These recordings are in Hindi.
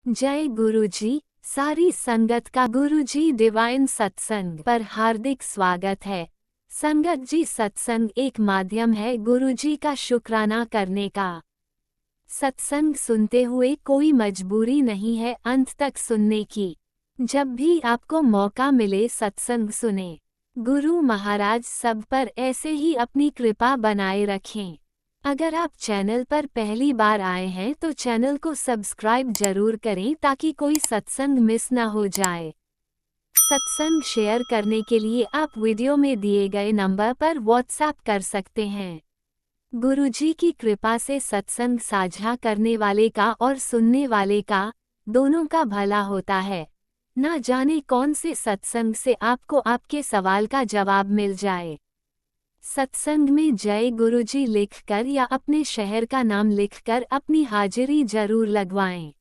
जय गुरुजी। सारी संगत का गुरुजी डिवाइन सत्संग पर हार्दिक स्वागत है। संगत जी, सत्संग एक माध्यम है गुरुजी का शुक्राना करने का। सत्संग सुनते हुए कोई मजबूरी नहीं है अंत तक सुनने की। जब भी आपको मौका मिले सत्संग सुने। गुरु महाराज सब पर ऐसे ही अपनी कृपा बनाए रखें। अगर आप चैनल पर पहली बार आए हैं तो चैनल को सब्सक्राइब जरूर करें ताकि कोई सत्संग मिस ना हो जाए। सत्संग शेयर करने के लिए आप वीडियो में दिए गए नंबर पर व्हाट्सएप कर सकते हैं। गुरुजी की कृपा से सत्संग साझा करने वाले का और सुनने वाले का दोनों का भला होता है। ना जाने कौन से सत्संग से आपको आपके सवाल का जवाब मिल जाए। सत्संग में जय गुरुजी लिखकर या अपने शहर का नाम लिखकर अपनी हाजिरी जरूर लगवाएं।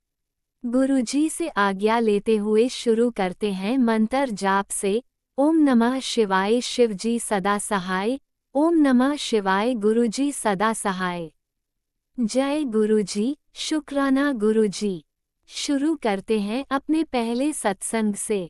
गुरुजी से आज्ञा लेते हुए शुरू करते हैं मंत्र जाप से। ओम नमः शिवाय शिवजी सदा सहाय। ओम नमः शिवाय गुरुजी सदा सहाय। जय गुरुजी, शुक्राना गुरुजी। शुरू करते हैं अपने पहले सत्संग से।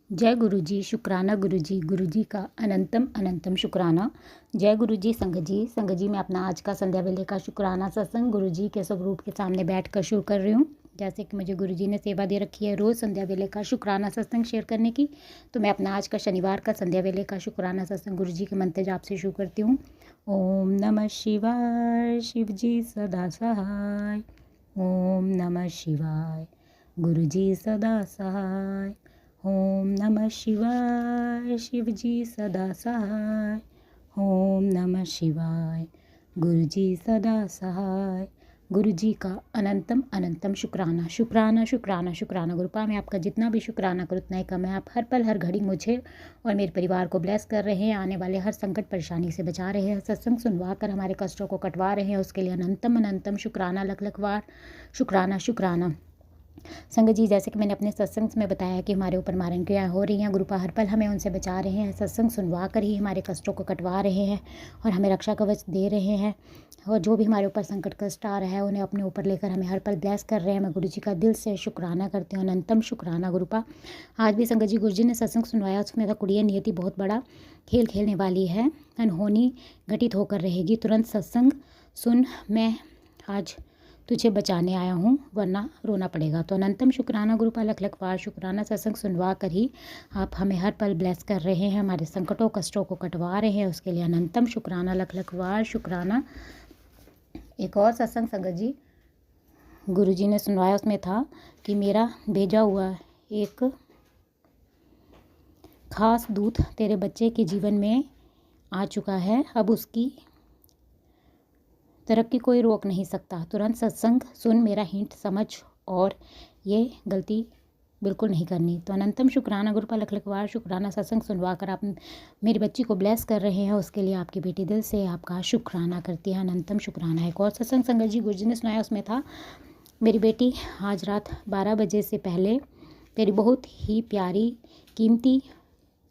जय गुरुजी, शुक्राना गुरुजी, गुरुजी का अनंतम अनंतम शुक्राना। जय गुरुजी। संगत जी मैं अपना आज का संध्या वेले का शुक्राना सत्संग गुरुजी के स्वरूप के सामने बैठकर शुरू कर रही हूँ। जैसे कि मुझे गुरुजी ने सेवा दे रखी है रोज़ संध्या वेले का शुक्राना सत्संग शेयर करने की, तो मैं अपना आज का शनिवार का संध्या वेले का शुक्राना सत्संग गुरुजी के मंत्र जाप से शुरू करती हूँ। ओम नमः शिवाय शिवजी सदा सहाय। ओम नमः शिवाय गुरुजी सदा सहाय। ओम नमः शिवाय शिवजी सदा सहाय। ओम नमः शिवाय गुरुजी सदा सहाय। गुरुजी का अनंतम अनंतम शुक्राना शुक्राना शुक्राना शुक्राना। गुरुपा मैं आपका जितना भी शुक्राना करूँ उतना ही कम है। आप हर पल हर घड़ी मुझे और मेरे परिवार को ब्लेस कर रहे हैं, आने वाले हर संकट परेशानी से बचा रहे हैं, सत्संग सुनवा कर हमारे कष्टों को कटवा रहे हैं। उसके लिए अनंतम अनंतम शुक्राना लख लख बार शुक्राना शुक्राना। संगत जी, जैसे कि मैंने अपने सत्संग में बताया कि हमारे ऊपर मारण क्रियाएँ हो रही हैं, गुरुपा हर पल हमें उनसे बचा रहे हैं, सत्संग सुनवा कर ही हमारे कष्टों को कटवा रहे हैं और हमें रक्षा कवच दे रहे हैं। और जो भी हमारे ऊपर संकट कष्ट आ रहा है उन्हें अपने ऊपर लेकर हमें हर पल ब्लेस कर रहे हैं। मैं गुरुजी का दिल से शुक्राना करती हूँ, अनंतम शुक्राना गुरुपा। आज भी संगत जी गुरुजी ने सत्संग सुनवाया, उसमें था कुड़िया नियति बहुत बड़ा खेल खेलने वाली है, अनहोनी घटित होकर रहेगी। तुरंत सत्संग सुन, मैं आज तुझे बचाने आया हूँ वरना रोना पड़ेगा। तो अनंतम शुक्राना गुरुपा लख लख बार शुक्राना। सत्संग सुनवा कर ही आप हमें हर पल ब्लेस कर रहे हैं, हमारे संकटों कष्टों को कटवा रहे हैं, उसके लिए अनंतम शुक्राना लख लख बार शुक्राना। एक और सत्संग संगत जी गुरुजी ने सुनवाया, उसमें था कि मेरा भेजा हुआ एक खास दूत तेरे बच्चे के जीवन में आ चुका है, अब उसकी तरक्की कोई रोक नहीं सकता। तुरंत सत्संग सुन, मेरा हिंट समझ और ये गलती बिल्कुल नहीं करनी। तो अनंतम शुक्राना गुरुपा लख लख बार शुक्राना। सत्संग सुनवा कर आप मेरी बच्ची को ब्लेस कर रहे हैं, उसके लिए आपकी बेटी दिल से आपका शुक्राना करती है, अनंतम शुक्राना। एक और सत्संग संगत जी गुरुजी ने सुनाया, उसमें था मेरी बेटी आज रात 12 बजे से पहले तेरी बहुत ही प्यारी कीमती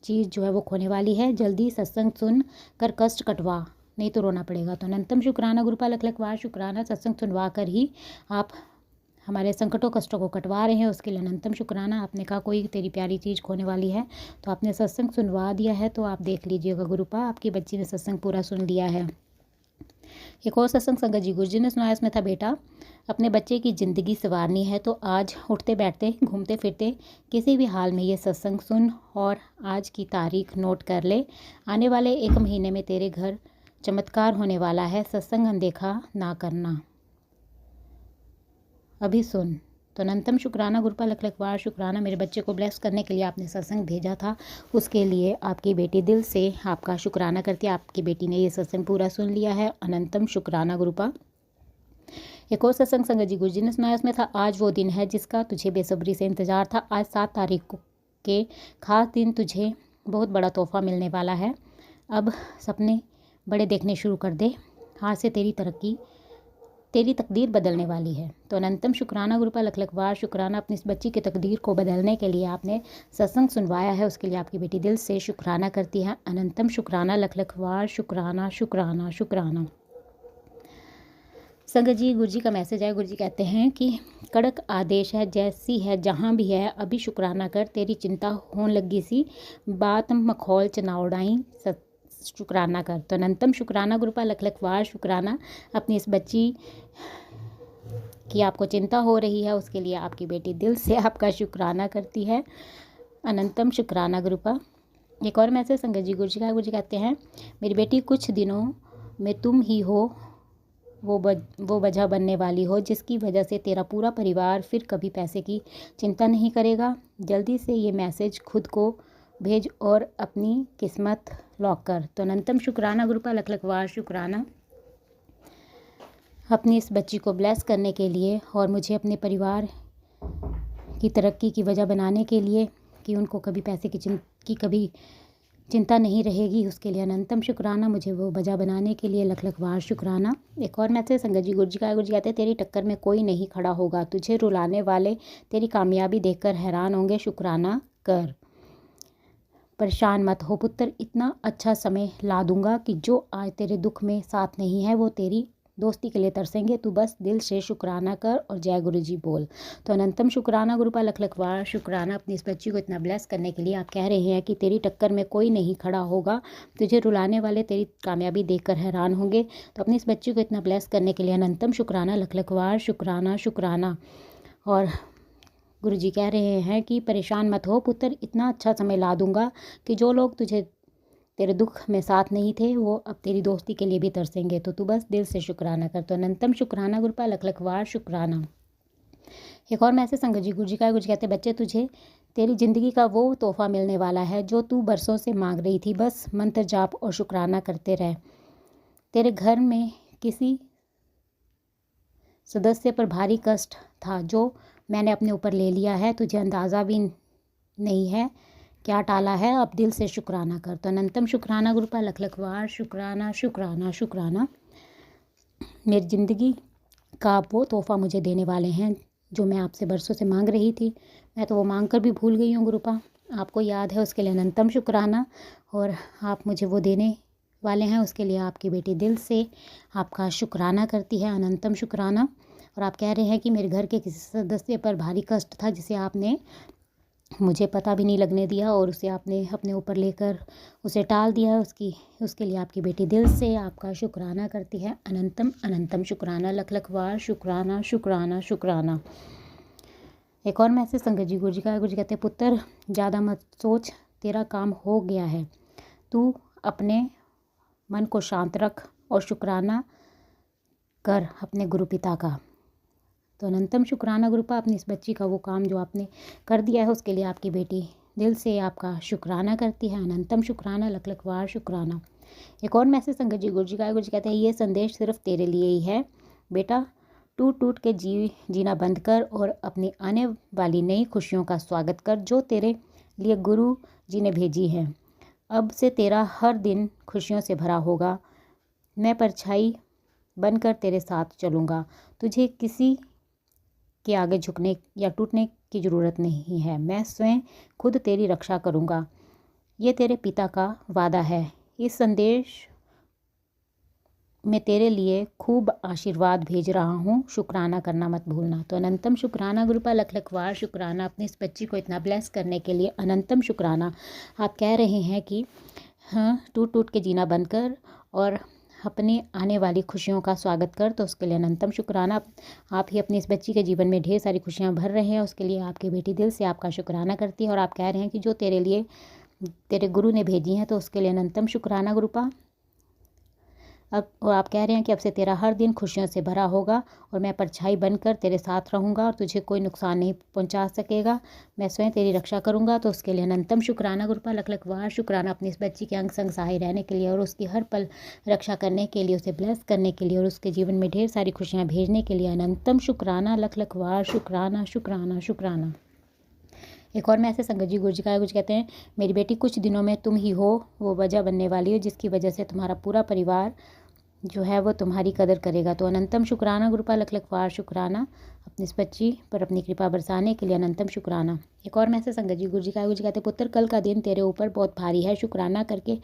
चीज़ जो है वो खोने वाली है, जल्दी सत्संग सुन कर कष्ट कटवा, नहीं तो रोना पड़ेगा। तो अनंतम शुक्राना गुरुपा लख लख बार शुक्राना। सत्संग सुनवा कर ही आप हमारे संकटों कष्टों को कटवा रहे हैं, उसके लिए अनंतम शुक्राना। आपने कहा कोई तेरी प्यारी चीज़ खोने वाली है, तो आपने सत्संग सुनवा दिया है, तो आप देख लीजिएगा गुरुपा आपकी बच्ची ने सत्संग पूरा सुन लिया है। एक और सत्संग संगत जी गुरुजी ने सुनाया, इसमें था बेटा अपने बच्चे की ज़िंदगी संवारनी है तो आज उठते बैठते घूमते फिरते किसी भी हाल में ये सत्संग सुन और आज की तारीख नोट कर ले। आने वाले 1 महीने में तेरे घर चमत्कार होने वाला है, सत्संग अनदेखा ना करना, अभी सुन। तो अनंतम शुक्राना गुरुपा लख लख बार शुक्राना। मेरे बच्चे को ब्लेस करने के लिए आपने सत्संग भेजा था, उसके लिए आपकी बेटी दिल से आपका शुक्राना करती है। आपकी बेटी ने ये सत्संग पूरा सुन लिया है, अनंतम शुक्राना गुरुपा। एक और सत्संग संगत जी गुरुजी ने सुनाया, उसमें था आज वो दिन है जिसका तुझे बेसब्री से इंतज़ार था। आज 7 तारीख के खास दिन तुझे बहुत बड़ा तोहफा मिलने वाला है, अब सपने बड़े देखने शुरू कर दे, आज से तेरी तकदीर बदलने वाली है। तो अनंतम शुक्राना गुरुपा लख लख बार शुक्राना। अपनी इस बच्ची की तकदीर को बदलने के लिए आपने सत्संग सुनवाया है, उसके लिए आपकी बेटी दिल से शुक्राना करती है, अनंतम शुक्राना लख लख बार शुक्राना शुक्राना शुक्राना। संगत जी, गुरु जी का मैसेज है। गुरु जी कहते हैं कि कड़क आदेश है, जैसी है जहाँ भी है अभी शुक्राना कर, तेरी चिंता होने लगी सी बात मखौल च ना उड़ाई, शुक्राना कर। तो अनंतम शुक्राना गुरुपा, लख लख वार शुक्राना। अपनी इस बच्ची की आपको चिंता हो रही है, उसके लिए आपकी बेटी दिल से आपका शुक्राना करती है। अनंतम शुक्राना गुरुपा। एक और मैसेज संगत जी, गुरु जी का। गुरु जी कहते हैं, मेरी बेटी कुछ दिनों में तुम ही हो वो वजह बनने वाली हो जिसकी वजह से तेरा पूरा परिवार फिर कभी पैसे की चिंता नहीं करेगा। जल्दी से ये मैसेज खुद को भेज और अपनी किस्मत लॉक कर। तो अनंतम शुक्राना गुरुपा, लख लख वार शुक्राना। अपनी इस बच्ची को ब्लेस करने के लिए और मुझे अपने परिवार की तरक्की की वजह बनाने के लिए कि उनको कभी पैसे की कभी चिंता नहीं रहेगी, उसके लिए अनंतम शुक्राना। मुझे वो वजह बनाने के लिए लख लख वार शुक्राना। एक और मैसेज संगत जी, गुरु जी का। गुरु जी कहते हैं, तेरी टक्कर में कोई नहीं खड़ा होगा, तुझे रुलाने वाले तेरी कामयाबी देखकर हैरान होंगे, शुक्राना कर। परेशान मत हो पुत्र, इतना अच्छा समय ला दूंगा कि जो आज तेरे दुख में साथ नहीं है वो तेरी दोस्ती के लिए तरसेंगे। तू बस दिल से शुक्राना कर और जय गुरु जी बोल। तो अनंतम शुक्राना गुरुपा, लख लख वार शुक्राना। अपनी इस बच्ची को इतना ब्लेस करने के लिए आप कह रहे हैं कि तेरी टक्कर में कोई नहीं खड़ा होगा, तुझे रुलाने वाले तेरी कामयाबी देखकर हैरान होंगे। तो अपनी इस बच्ची को इतना ब्लेस करने के लिए अनंतम शुक्राना, लख लख वार शुक्राना शुक्राना। और गुरु जी कह रहे हैं कि परेशान मत हो पुत्र, इतना अच्छा समय ला दूंगा कि जो लोग तुझे तेरे दुख में साथ नहीं थे वो अब तेरी दोस्ती के लिए भी तरसेंगे। तो तू बस दिल से शुक्राना कर। तो अनंतम शुक्राना गुरुपा, लख लख वार शुक्राना। एक और मैसेज संगत जी, गुरु जी का। गुरु जी कहते, बच्चे तुझे तेरी ज़िंदगी का वो तोहफा मिलने वाला है जो तू बरसों से मांग रही थी। बस मंत्र जाप और शुक्राना करते रह। तेरे घर में किसी सदस्य पर भारी कष्ट था जो मैंने अपने ऊपर ले लिया है, तुझे अंदाज़ा भी नहीं है क्या टाला है, अब दिल से शुक्राना कर। तो अनंतम शुक्राना गुरुपा, लख लख वार शुक्राना शुक्राना शुक्राना। मेरी ज़िंदगी का वो तोहफ़ा मुझे देने वाले हैं जो मैं आपसे बरसों से मांग रही थी, मैं तो वो मांग कर भी भूल गई हूँ गुरुपा, आपको याद है, उसके लिए अनंतम शुक्राना। और आप मुझे वो देने वाले हैं, उसके लिए आपकी बेटी दिल से आपका शुक्राना करती है, अनंतम शुक्राना। और आप कह रहे हैं कि मेरे घर के किसी सदस्य पर भारी कष्ट था जिसे आपने मुझे पता भी नहीं लगने दिया और उसे आपने अपने ऊपर लेकर उसे टाल दिया, उसके लिए आपकी बेटी दिल से आपका शुक्राना करती है, अनंतम अनंतम शुक्राना, लख लख वार शुक्राना शुक्राना शुक्राना। एक और मैसेज संगत जी, गुरु जी का। गुरु जी कहते हैं, पुत्र ज़्यादा मत सोच, तेरा काम हो गया है, तू अपने मन को शांत रख और शुक्राना कर अपने गुरु पिता का। तो अनंतम शुक्राना गुरुपा, अपनी इस बच्ची का वो काम जो आपने कर दिया है उसके लिए आपकी बेटी दिल से आपका शुक्राना करती है, अनंतम शुक्राना, लख लख वार शुक्राना। एक और मैसेज संगत जी, गुरु जी का। गुरु जी कहते हैं, ये संदेश सिर्फ तेरे लिए ही है बेटा, टूट टूट के जीना बंद कर और अपनी आने वाली नई खुशियों का स्वागत कर जो तेरे लिए गुरु जी ने भेजी है। अब से तेरा हर दिन खुशियों से भरा होगा, मैं परछाई बनकर तेरे साथ चलूँगा, तुझे किसी के आगे झुकने या टूटने की ज़रूरत नहीं है, मैं स्वयं खुद तेरी रक्षा करूँगा, ये तेरे पिता का वादा है। इस संदेश में तेरे लिए खूब आशीर्वाद भेज रहा हूँ, शुक्राना करना मत भूलना। तो अनंतम शुक्राना गुरुपा, लख लख वार शुक्राना। अपनी इस बच्ची को इतना ब्लेस करने के लिए अनंतम शुक्राना। आप कह रहे हैं कि हाँ, टूट टूट के जीना बंद कर और अपने आने वाली खुशियों का स्वागत कर, तो उसके लिए अनंतम शुक्राना। आप ही अपनी इस बच्ची के जीवन में ढेर सारी खुशियां भर रहे हैं, उसके लिए आपकी बेटी दिल से आपका शुक्राना करती है। और आप कह रहे हैं कि जो तेरे लिए तेरे गुरु ने भेजी हैं, तो उसके लिए अनंतम शुक्राना गुरुपा। अब और आप कह रहे हैं कि अब से तेरा हर दिन खुशियों से भरा होगा और मैं परछाई बनकर तेरे साथ रहूँगा और तुझे कोई नुकसान नहीं पहुँचा सकेगा, मैं स्वयं तेरी रक्षा करूँगा, तो उसके लिए अनंतम शुक्राना गुरुपा, लख लख वार शुक्राना। अपनी इस बच्ची के अंग संग सहाय रहने के लिए और उसकी हर पल रक्षा करने के लिए, उसे ब्लेस करने के लिए और उसके जीवन में ढेर सारी खुशियाँ भेजने के लिए अनंतम शुक्राना, लख लख वार शुक्राना शुक्राना शुक्राना। एक और मैसेज संगत जी, गुरु जी का। गुरु कहते हैं, मेरी बेटी कुछ दिनों में तुम ही हो वो वजह बनने वाली हो जिसकी वजह से तुम्हारा पूरा परिवार जो है वो तुम्हारी कदर करेगा। तो अनंतम शुक्राना गुरुपा, लख लख वार शुक्राना। अपनी इस बच्ची पर अपनी कृपा बरसाने के लिए अनंतम शुक्राना। एक और मैसेज संगत जी, गुरु जी का। गुरु जी कहते, पुत्र कल का दिन तेरे ऊपर बहुत भारी है, शुक्राना करके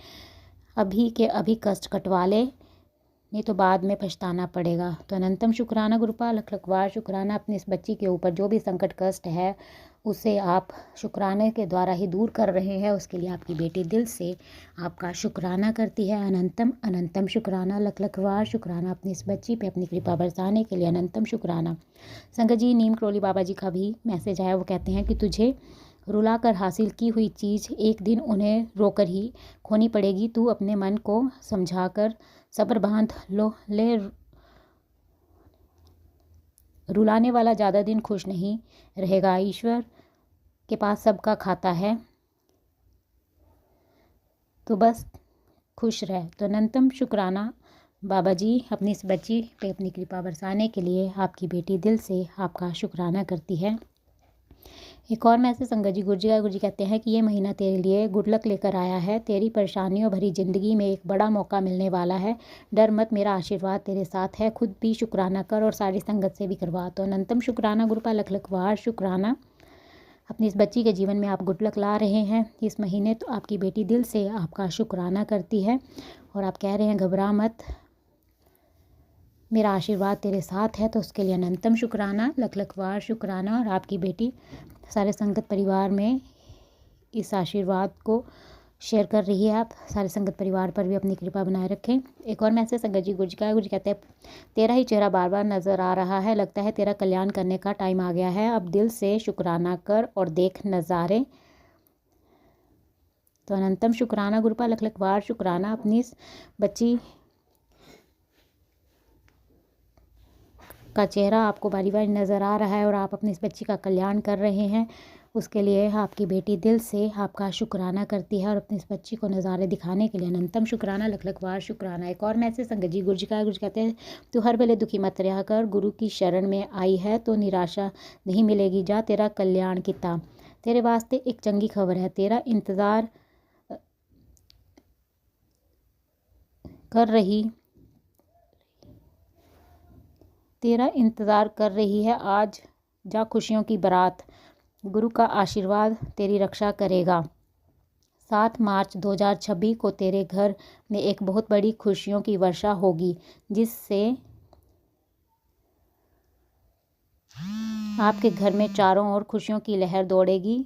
अभी के अभी कष्ट कटवा ले, नहीं तो बाद में पछताना पड़ेगा। तो अनंतम शुक्राना गुरुपाल, लख लख वार शुक्राना अपनी इस बच्ची के ऊपर जो भी संकट कष्ट है उसे आप शुक्राने के द्वारा ही दूर कर रहे हैं। उसके लिए आपकी बेटी दिल से आपका शुक्राना करती है। अनंतम अनंतम शुक्राना, लख लख वार शुक्राना अपनी इस बच्ची पे अपनी कृपा बरसाने के लिए अनंतम शुक्राना। संगत जी, नीम करोली बाबा जी का भी मैसेज आया। वो कहते हैं कि तुझे रुला कर हासिल की हुई चीज़ एक दिन उन्हें रोकर ही खोनी पड़ेगी। तू अपने मन को समझा कर सब्र बांध लो ले। रुलाने वाला ज़्यादा दिन खुश नहीं रहेगा। ईश्वर के पास सबका खाता है, तो बस खुश रह। तो अनंतम शुक्राना बाबा जी अपनी इस बच्ची पे अपनी कृपा बरसाने के लिए आपकी बेटी दिल से आपका शुक्राना करती है। एक और मैसेज संगत जी गुरु जी कहते हैं कि ये महीना तेरे लिए गुड लक लेकर आया है। तेरी परेशानियों भरी ज़िंदगी में एक बड़ा मौका मिलने वाला है। डर मत, मेरा आशीर्वाद तेरे साथ है। खुद भी शुक्राना कर और सारी संगत से भी करवा। तो अनंतम शुक्राना गुरुपाल, लख लख वार शुक्राना अपनी इस बच्ची के जीवन में आप गुड लक ला रहे हैं इस महीने। तो आपकी बेटी दिल से आपका शुक्राना करती है और आप कह रहे हैं घबरा मत, मेरा आशीर्वाद तेरे साथ है। तो उसके लिए अनंतम शुक्राना, लख लख वार शुक्राना। और आपकी बेटी सारे संगत परिवार में इस आशीर्वाद को शेयर कर रही है। आप सारे संगत परिवार पर भी अपनी कृपा बनाए रखें। एक और मैसेज संगत जी गुरु जी कहते हैं तेरा ही चेहरा बार बार नज़र आ रहा है, लगता है तेरा कल्याण करने का टाइम आ गया है। अब दिल से शुक्राना कर और देख नज़ारे। तो अनंतम शुक्राना गुरुपाल, लख लख वार शुक्राना अपनी इस बच्ची का चेहरा आपको बारी बारी नज़र आ रहा है और आप अपनी इस बच्ची का कल्याण कर रहे हैं। उसके लिए आपकी बेटी दिल से आपका शुक्राना करती है और अपनी इस बच्ची को नज़ारे दिखाने के लिए अनंतम शुक्राना, लख लख वार शुक्राना। एक और मैसेज संगत जी गुरु जी कहते हैं तू हर वेले दुखी मत रहा कर, गुरु की शरण में आई है तो निराशा नहीं मिलेगी। जा तेरा कल्याण किता, तेरे वास्ते एक चंगी खबर है। तेरा इंतज़ार कर रही है आज जा खुशियों की बारात। गुरु का आशीर्वाद तेरी रक्षा करेगा। 7 मार्च 2026 को तेरे घर में एक बहुत बड़ी खुशियों की वर्षा होगी, जिससे आपके घर में चारों ओर खुशियों की लहर दौड़ेगी।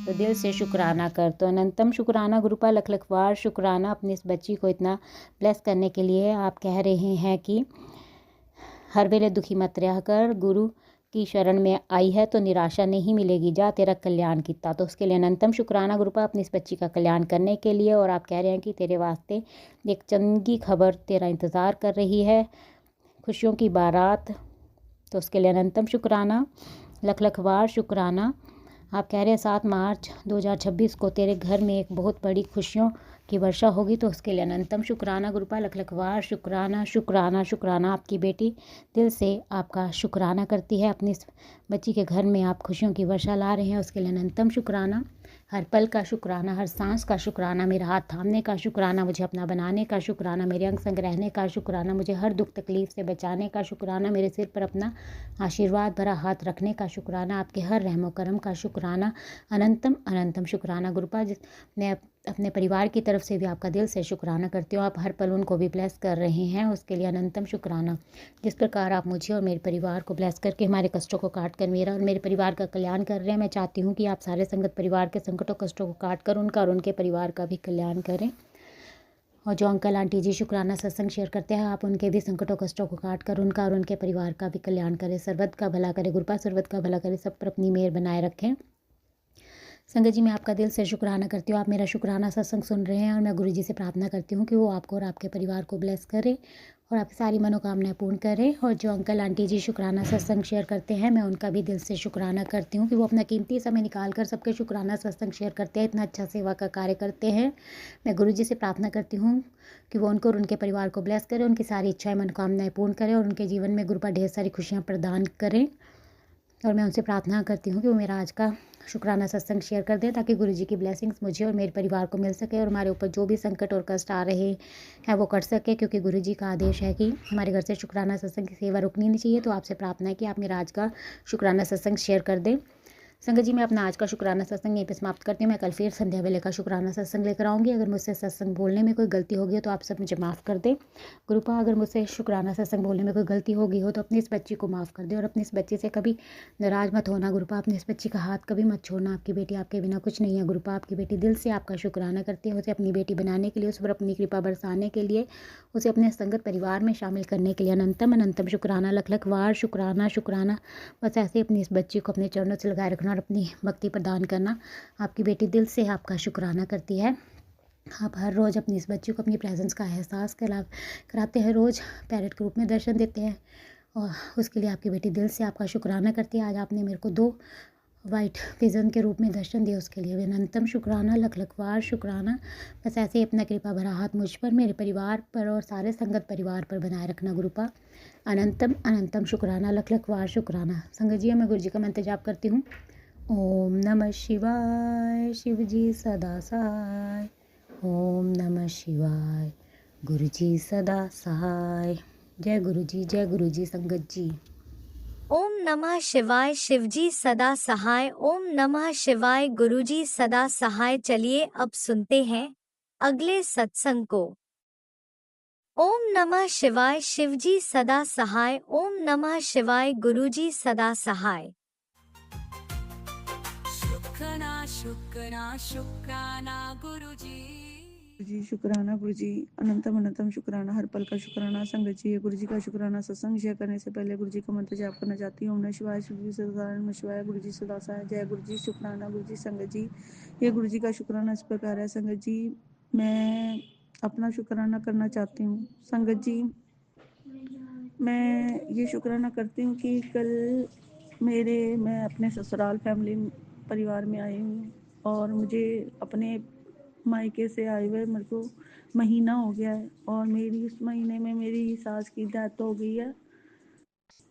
तो दिल से शुक्राना कर। तो अनंतम शुक्राना गुरुपाल, लख लख वार शुक्राना अपनी इस बच्ची को इतना ब्लेस करने के लिए। आप कह रहे हैं कि हर वेले दुखी मत रहा कर, गुरु की शरण में आई है तो निराशा नहीं मिलेगी। जा तेरा कल्याण किता। तो उसके लिए अनंतम शुक्राना गुरुपाल अपनी इस बच्ची का कल्याण करने के लिए। और आप कह रहे हैं कि तेरे वास्ते एक चंगी खबर तेरा इंतज़ार कर रही है, खुशियों की बारात। तो उसके लिए अनंतम शुक्राना, लख लख वार शुक्राना। आप कह रहे हैं 7 मार्च 2026 को तेरे घर में एक बहुत बड़ी खुशियों की वर्षा होगी। तो उसके लिए अनंतम शुक्राना गुरुपाल, लख लख वार शुक्राना शुक्राना शुक्राना। आपकी बेटी दिल से आपका शुक्राना करती है। अपनी इस बच्ची के घर में आप खुशियों की वर्षा ला रहे हैं, उसके लिए अनंतम शुक्राना। हर पल का शुक्राना, हर सांस का शुक्राना, मेरा हाथ थामने का शुक्राना, मुझे अपना बनाने का शुक्राना, मेरे अंग संग रहने का शुक्राना, मुझे हर दुख तकलीफ से बचाने का शुक्राना, मेरे सिर पर अपना आशीर्वाद भरा हाथ रखने का शुक्राना, आपके हर रहमो करम का शुक्राना। अनंतम अनंतम शुक्राना गुरुपाल। मैं अपने परिवार की तरफ से भी आपका दिल से शुक्राना करती हूँ। आप हर पल उनको भी ब्लेस कर रहे हैं, उसके लिए अनंतम शुक्राना। जिस प्रकार आप मुझे और मेरे परिवार को ब्लेस करके हमारे कष्टों को काट कर मेरा और मेरे परिवार का कल्याण कर रहे हैं, मैं चाहती हूँ कि आप सारे संगत परिवार के संकटों कष्टों को काट कर उनका और उनके परिवार का भी कल्याण करें। और जो अंकल आंटी जी शुक्राना सत्संग शेयर करते हैं, आप उनके भी संकटों कष्टों को काट कर उनका और उनके परिवार का भी कल्याण करें। सर्वत का भला करे गुरुपाल, सर्वत का भला करे, सब पर अपनी मेहर बनाए रखें। संगत जी, मैं आपका दिल से शुक्राना करती हूँ। आप मेरा शुक्राना सत्संग सुन रहे हैं और मैं गुरु जी से प्रार्थना करती हूँ कि वो आपको और आपके परिवार को ब्लेस करे और आपकी सारी मनोकामनाएं पूर्ण करें। और जो अंकल आंटी जी शुक्राना सत्संग शेयर करते हैं, मैं उनका भी दिल से शुक्राना करती हूँ कि वो अपना कीमती समय निकाल कर सबके शुक्राना सत्संग शेयर करते हैं, इतना अच्छा सेवा का कार्य करते हैं। मैं गुरु जी से प्रार्थना करती हूँ कि वो उनको और उनके परिवार को ब्लेस करें, उनकी सारी इच्छाएँ मनोकामनाएँ पूर्ण करें और उनके जीवन में गुरु पर ढेर सारी खुशियाँ प्रदान करें। और मैं उनसे प्रार्थना करती हूँ कि वो मेरा आज का शुक्राना सत्संग शेयर कर दें, ताकि गुरु जी की ब्लेसिंग्स मुझे और मेरे परिवार को मिल सके और हमारे ऊपर जो भी संकट और कष्ट आ रहे हैं वो कट सके, क्योंकि गुरु जी का आदेश है कि हमारे घर से शुक्राना सत्संग की सेवा रुकनी नहीं चाहिए। तो आपसे प्रार्थना है कि आप मेरा आज का शुक्राना सत्संग शेयर कर दें, संगत जी, मैं अपना आज का शुक्राना सत्संग यहीं पे समाप्त करती हूँ। मैं कल फिर संध्या वेले का शुक्राना सत्संग लेकर आऊँगी। अगर मुझसे सत्संग बोलने में कोई गलती होगी हो तो आप सब मुझे माफ़ कर दें। गुरुपा, अगर मुझसे शुक्राना सत्संग बोलने में कोई गलती हो गई हो तो अपनी इस बच्ची को माफ़ कर दें और अपनी इस बच्ची से कभी नाराज़ मत होना। गुरुपा, अपनी इस बच्ची का हाथ कभी मत छोड़ना। आपकी बेटी आपके बिना कुछ नहीं है। गुरुपा, आपकी बेटी दिल से आपका शुक्राना करती है। उसे अपनी बेटी बनाने के लिए, उस पर अपनी कृपा बरसाने के लिए, उसे अपने संगत परिवार में शामिल करने के लिए अनंतम अनंतम शुक्राना, लख लख वार शुक्राना शुक्राना। बस ऐसे ही अपनी इस बच्ची को अपने चरणों से लगाए रखना और अपनी भक्ति प्रदान करना। आपकी बेटी दिल से आपका शुक्राना करती है। आप हर रोज़ अपनी इस बच्ची को अपनी प्रेजेंस का एहसास कराते हैं। रोज़ पैरेट के रूप में दर्शन देते हैं और उसके लिए आपकी बेटी दिल से आपका शुक्राना करती है। आज आपने मेरे को 2 वाइट विज़न के रूप में दर्शन दिया, उसके लिए भी अनंतम शुक्राना, लख लख वार शुक्राना। बस ऐसे ही अपना कृपा भरा हाथ मुझ पर, मेरे परिवार पर और सारे संगत परिवार पर बनाए रखना। गुरुपा, अनंतम अनंतम शुक्राना, लख लख वार शुक्राना। संगत जी, मैं गुरु जी का मंत्र जाप करती हूँ। ओम नमः शिवाय, शिव जी सदा सहाय। ओम नमः शिवाय, गुरु जी सदा सहाय। जय गुरु जी, जय गुरु जी। संगत जी, ओम नमः शिवाय, शिवजी सदा सहाय। ओम नमः शिवाय, गुरुजी सदा सहाय। चलिए अब सुनते हैं अगले सत्संग को। ओम नमः शिवाय, शिवजी सदा सहाय। ओम नमः शिवाय, गुरुजी सदा सहाय। शुक्राना शुक्राना शुक्राना गुरुजी। जी शुक्राना गुरु जी, अनंतम अनंतम शुक्राना, हर पल का शुक्राना। संगत जी, गुरु जी का शुक्राना। सत्संग शेयर करने से पहले गुरु जी का मंत्र जाप करना चाहती हूँ। ओम नमः शिवाय, शिव जी सदा नमः शिवाय, गुरु जी सदा सहाय। जय गुरु जी, शुक्राना गुरु जी। संगत जी, ये गुरु जी का शुक्राना इस प्रकार है। संगत जी, मैं अपना शुक्राना करना चाहती हूँ। संगत जी, मैं ये शुक्राना करती हूँ कि कल मैं अपने ससुराल फैमिली परिवार में आई हूँ और मुझे अपने मायके से आए हुए मेरे को महीना हो गया है और मेरी इस महीने में मेरी सास की डेथ हो गई है।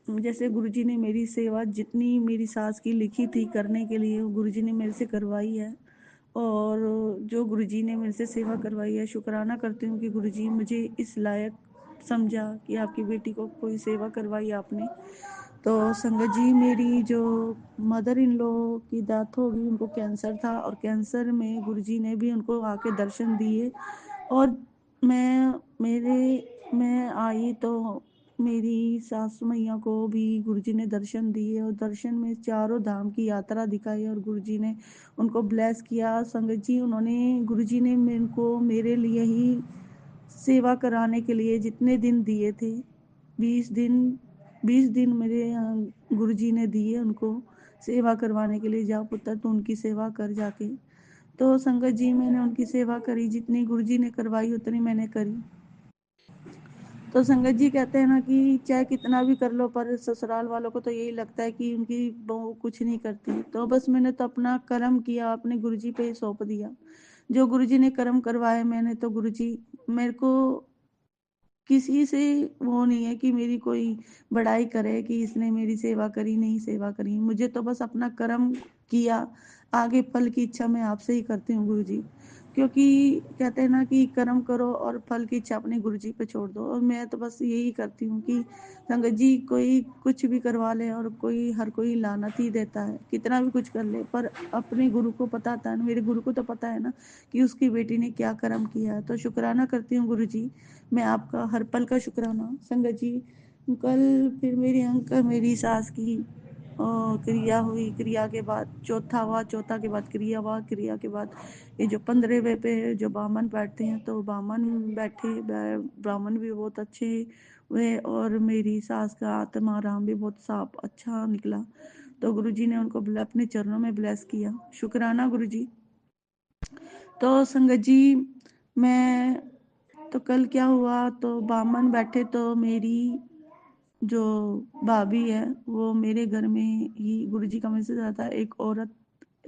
जैसे गुरुजी ने मेरी सेवा जितनी मेरी सास की लिखी थी करने के लिए, गुरुजी ने मेरे से करवाई है और जो गुरुजी ने मेरे से सेवा करवाई है, शुक्राना करती हूँ कि गुरुजी मुझे इस लायक समझा कि आपकी बेटी को कोई सेवा करवाई आपने। तो संगत जी, मेरी जो मदर इन लॉ की डेथ हो गई, उनको कैंसर था और कैंसर में गुरुजी ने भी उनको आके दर्शन दिए और मैं आई तो मेरी सासू मैया को भी गुरुजी ने दर्शन दिए और दर्शन में चारों धाम की यात्रा दिखाई और गुरुजी ने उनको ब्लेस किया। संगत जी, गुरुजी ने मेरे को मेरे लिए ही सेवा कराने के लिए जितने दिन दिए थे, 20 दिन 20 दिन मेरे गुरुजी ने दिए उनको सेवा करवाने के लिए। जा पुत्र, तो उनकी सेवा कर जाके। तो संगत जी, मैंने उनकी सेवा करी, जितनी गुरुजी ने करवाई उतनी मैंने करी। तो संगत जी, कहते हैं ना कि चाहे कितना भी कर लो, पर ससुराल वालों को तो यही लगता है कि उनकी बहू कुछ नहीं करती। तो बस मैंने तो अपना कर्म किया, अपने गुरुजी पे ही सौंप दिया। जो गुरुजी ने कर्म करवाए, मैंने तो गुरुजी मेरे को किसी से वो नहीं है कि मेरी कोई बड़ाई करे कि इसने मेरी सेवा करी नहीं सेवा करी। मुझे तो बस अपना कर्म किया, आगे फल की इच्छा मैं आपसे ही करती हूँ गुरुजी। क्योंकि कहते हैं ना कि कर्म करो और फल की इच्छा अपने गुरुजी पे छोड़ दो। और मैं तो बस यही करती हूँ कि संगत जी, कोई कुछ भी करवा ले और हर कोई लानत ही देता है, कितना भी कुछ कर ले, पर अपने गुरु को पता था ना, मेरे गुरु को तो पता है ना कि उसकी बेटी ने क्या कर्म किया है। तो शुक्राना करती हूँ गुरुजी, मैं आपका हर पल का शुक्राना। संगत जी, कल फिर मेरी सास की क्रिया हुई, क्रिया के बाद चौथा हुआ, चौथा के बाद क्रिया हुआ, क्रिया के बाद ये जो 15वें पे जो ब्राह्मण बैठते हैं, तो ब्राह्मण भी बहुत अच्छे हुए और मेरी सास का आत्मा आराम भी बहुत साफ अच्छा निकला। तो गुरुजी ने उनको अपने चरणों में ब्लेस किया। शुक्राना गुरुजी। तो संगत जी, मैं तो कल क्या हुआ, तो ब्राह्मण बैठे तो मेरी जो भाभी है वो मेरे घर में ही गुरुजी का मैसेज आता है, एक औरत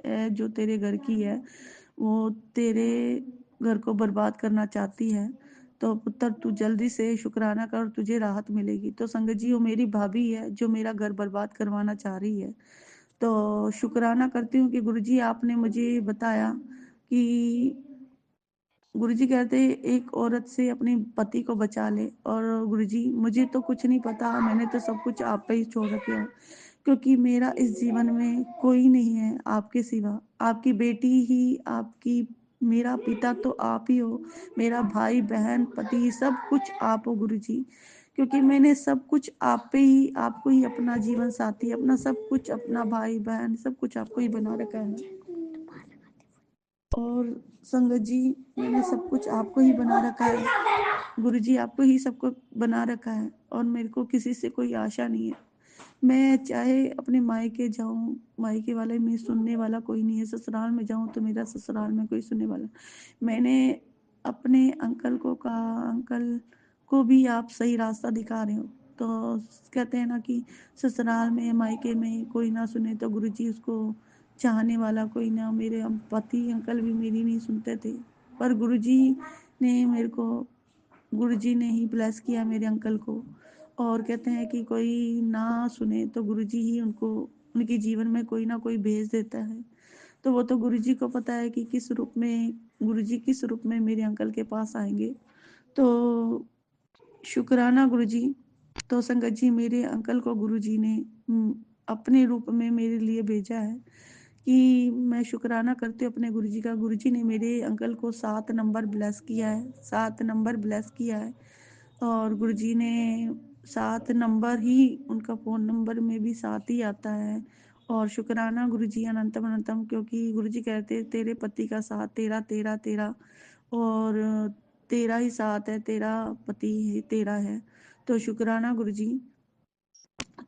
है जो तेरे घर की है, वो तेरे घर को बर्बाद करना चाहती है, तो पुत्र तू जल्दी से शुक्राना कर, तुझे राहत मिलेगी। तो संगत जी, वो मेरी भाभी है जो मेरा घर बर्बाद करवाना चाह रही है। तो शुक्राना करती हूँ कि गुरुजी आपने मुझे बताया कि गुरुजी कहते एक औरत से अपने पति को बचा ले। और गुरुजी, मुझे तो कुछ नहीं पता, मैंने तो सब कुछ आप पे ही छोड़ रखा है। क्योंकि मेरा इस जीवन में कोई नहीं है आपके सिवा। आपकी बेटी ही आपकी, मेरा पिता तो आप ही हो, मेरा भाई बहन पति सब कुछ आप हो गुरुजी। क्योंकि मैंने सब कुछ आप पे ही, आपको ही अपना जीवन साथी, अपना सब कुछ, अपना भाई बहन सब कुछ आपको ही बना रखा है। और संगत जी, मैंने सब कुछ आपको ही बना रखा है गुरुजी, आपको ही सबको बना रखा है और मेरे को किसी से कोई आशा नहीं है। मैं चाहे अपने मायके जाऊं, मायके वाले में सुनने वाला कोई नहीं है, ससुराल में जाऊं तो मेरा ससुराल में कोई सुनने वाला। मैंने अपने अंकल को कहा, अंकल को भी आप सही रास्ता दिखा रहे हो। तो कहते हैं ना कि ससुराल में मायके में कोई ना सुने तो गुरुजी उसको चाहने वाला कोई ना। मेरे पति अंकल भी मेरी नहीं सुनते थे, पर गुरुजी ने मेरे को, गुरुजी ने ही ब्लेस किया मेरे अंकल को। और कहते हैं कि कोई ना सुने तो गुरुजी ही उनको, उनके जीवन में कोई ना कोई भेज देता है। तो वो तो गुरुजी को पता है कि किस रूप में, गुरुजी किस रूप में मेरे अंकल के पास आएंगे। तो शुक्राना गुरुजी। तो संगत जी, मेरे अंकल को गुरुजी ने अपने रूप में मेरे लिए भेजा है कि मैं शुक्राना करती हूँ अपने गुरुजी का। गुरुजी ने मेरे अंकल को 7 नंबर ब्लेस किया है, 7 नंबर ब्लेस किया है। और गुरुजी ने 7 नंबर ही, उनका फ़ोन नंबर में भी 7 ही आता है। और शुक्राना गुरुजी अनंतम अनंतम, क्योंकि गुरुजी कहते हैं तेरे पति का साथ, तेरा तेरा तेरा, और तेरा ही साथ है, तेरा पति ही तेरा है। तो शुक्राना गुरुजी।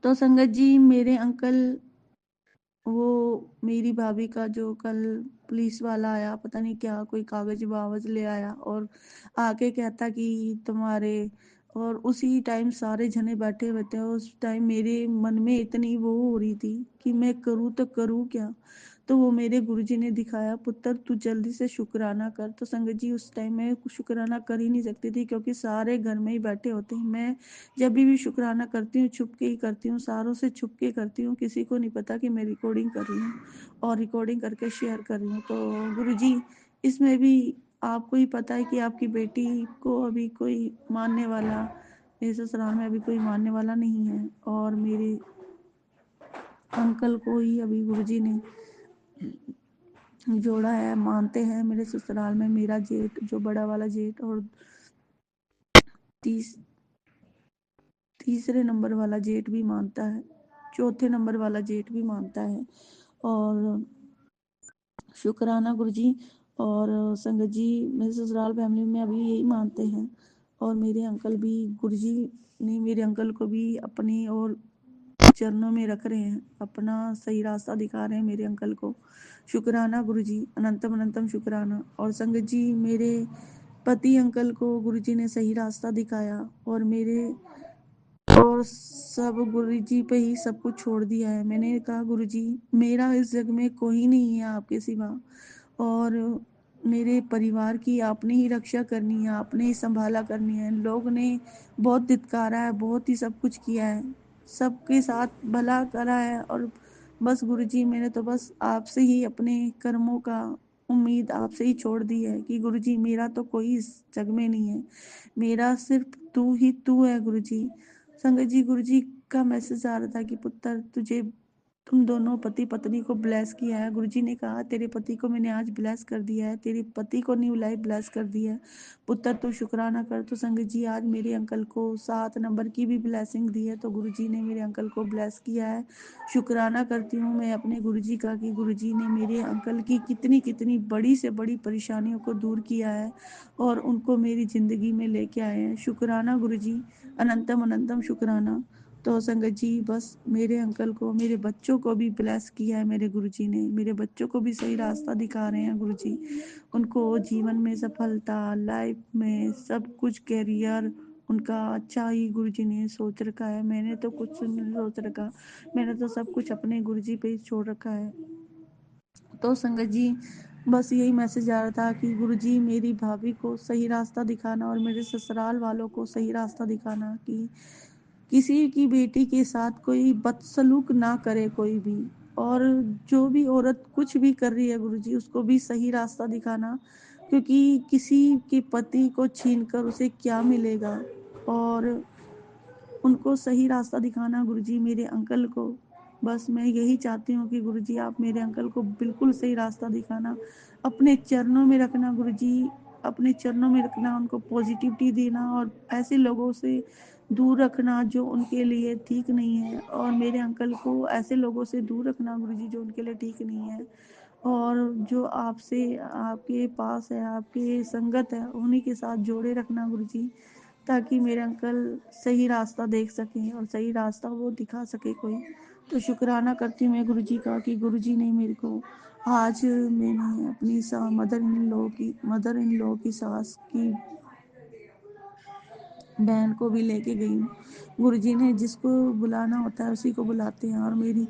तो संगत जी, मेरे अंकल, वो मेरी भाभी का जो कल पुलिस वाला आया, पता नहीं क्या कोई कागज वागज ले आया और आके कहता कि तुम्हारे, और उसी टाइम सारे जने बैठे हुए थे। उस टाइम मेरे मन में इतनी वो हो रही थी कि मैं करूँ तो करूँ क्या। तो वो मेरे गुरुजी ने दिखाया, पुत्र तू जल्दी से शुक्राना कर। तो संगत जी, उस टाइम मैं शुक्राना कर ही नहीं सकती थी, क्योंकि सारे घर में ही बैठे होते हैं। मैं जब भी शुक्राना करती हूँ छुप के ही करती हूँ, सारों से छुप के करती हूँ, किसी को नहीं पता कि मैं रिकॉर्डिंग कर रही हूँ और रिकॉर्डिंग करके शेयर कर रही हूँ। तो गुरुजी, इसमें भी आपको ही पता है कि आपकी बेटी को अभी कोई मानने वाला, मेरे ससुराल में अभी कोई मानने वाला नहीं है। और मेरे अंकल को ही अभी गुरुजी ने जोड़ा है, मानते हैं मेरे ससुराल में। मेरा जेठ, जो बड़ा वाला जेठ, और तीसरे नंबर वाला जेठ भी मानता है, चौथे नंबर वाला जेठ भी मानता है। और शुक्राना गुरुजी। और संगत जी, मेरे ससुराल फैमिली में अभी यही मानते हैं। और मेरे अंकल भी, गुरुजी ने मेरे अंकल को भी अपनी और चरणों में रख रहे हैं, अपना सही रास्ता दिखा रहे हैं मेरे अंकल को। शुक्राना गुरुजी, अनंतम अनंतम शुक्राना। और संगत जी, मेरे पति अंकल को गुरुजी ने सही रास्ता दिखाया, और मेरे, और सब गुरुजी पे ही सब कुछ छोड़ दिया है। मैंने कहा गुरुजी, मेरा इस जग में कोई नहीं है आपके सिवा, और मेरे परिवार की आपने ही रक्षा करनी है, आपने ही संभाला करनी है। लोग ने बहुत धिक्कारा है, बहुत ही सब कुछ किया है, सबके साथ भला करा है, और बस गुरुजी, मैंने तो बस आपसे ही अपने कर्मों का उम्मीद आपसे ही छोड़ दी है कि गुरुजी, मेरा तो कोई इस जग में नहीं है, मेरा सिर्फ तू ही तू है गुरुजी। संगत जी, गुरुजी का मैसेज आ रहा था कि पुत्र, तुझे, तुम दोनों पति पत्नी को ब्लेस किया है। गुरुजी ने कहा तेरे पति को मैंने आज ब्लेस कर दिया है, तेरे पति को न्यू लाइफ ब्लेस कर दिया है, पुत्र तू शुक्राना कर। तो संगत जी, आज मेरे अंकल को 7 नंबर की भी ब्लेसिंग दी है। तो गुरुजी ने मेरे अंकल को ब्लेस किया है। शुक्राना करती हूँ मैं अपने गुरुजी का कि गुरुजी ने मेरे अंकल की कितनी कितनी बड़ी से बड़ी परेशानियों को दूर किया है और उनको मेरी ज़िंदगी में लेके आए हैं। शुक्राना गुरुजी, अनंतम अनंतम शुक्राना। तो संगत जी, बस मेरे अंकल को, मेरे बच्चों को भी ब्लेस किया है मेरे गुरुजी ने, मेरे बच्चों को भी सही रास्ता दिखा रहे हैं गुरुजी। उनको जीवन में सफलता, लाइफ में सब कुछ, करियर उनका अच्छा ही गुरुजी ने सोच रखा है। मैंने तो कुछ नहीं सोच रखा, मैंने तो सब कुछ अपने गुरुजी पे ही छोड़ रखा है। तो संगत जी, बस यही मैसेज आ रहा था कि गुरुजी, मेरी भाभी को सही रास्ता दिखाना और मेरे ससुराल वालों को सही रास्ता दिखाना कि किसी की बेटी के साथ कोई बदसलूक ना करे कोई भी। और जो भी औरत कुछ भी कर रही है गुरुजी, उसको भी सही रास्ता दिखाना, क्योंकि किसी के पति को छीनकर उसे क्या मिलेगा। और उनको सही रास्ता दिखाना गुरुजी, मेरे अंकल को बस मैं यही चाहती हूँ कि गुरुजी आप मेरे अंकल को बिल्कुल सही रास्ता दिखाना, अपने चरणों में रखना गुरुजी, अपने चरणों में रखना, उनको पॉजिटिविटी देना और ऐसे लोगों से दूर रखना जो उनके लिए ठीक नहीं है, और मेरे अंकल को ऐसे लोगों से दूर रखना गुरुजी जो उनके लिए ठीक नहीं है, और जो आपसे आपके पास है, आपके संगत है, उन्हीं के साथ जोड़े रखना गुरुजी, ताकि मेरे अंकल सही रास्ता देख सकें और सही रास्ता वो दिखा सके कोई। तो शुक्राना करती हूँ मैं गुरुजी का कि गुरुजी ने मेरे को आज मैंने अपनी मदर इन लॉ की सास की बहन को भी लेके गई हूँ। गुरुजी ने जिसको बुलाना होता है उसी को बुलाते हैं, और मेरी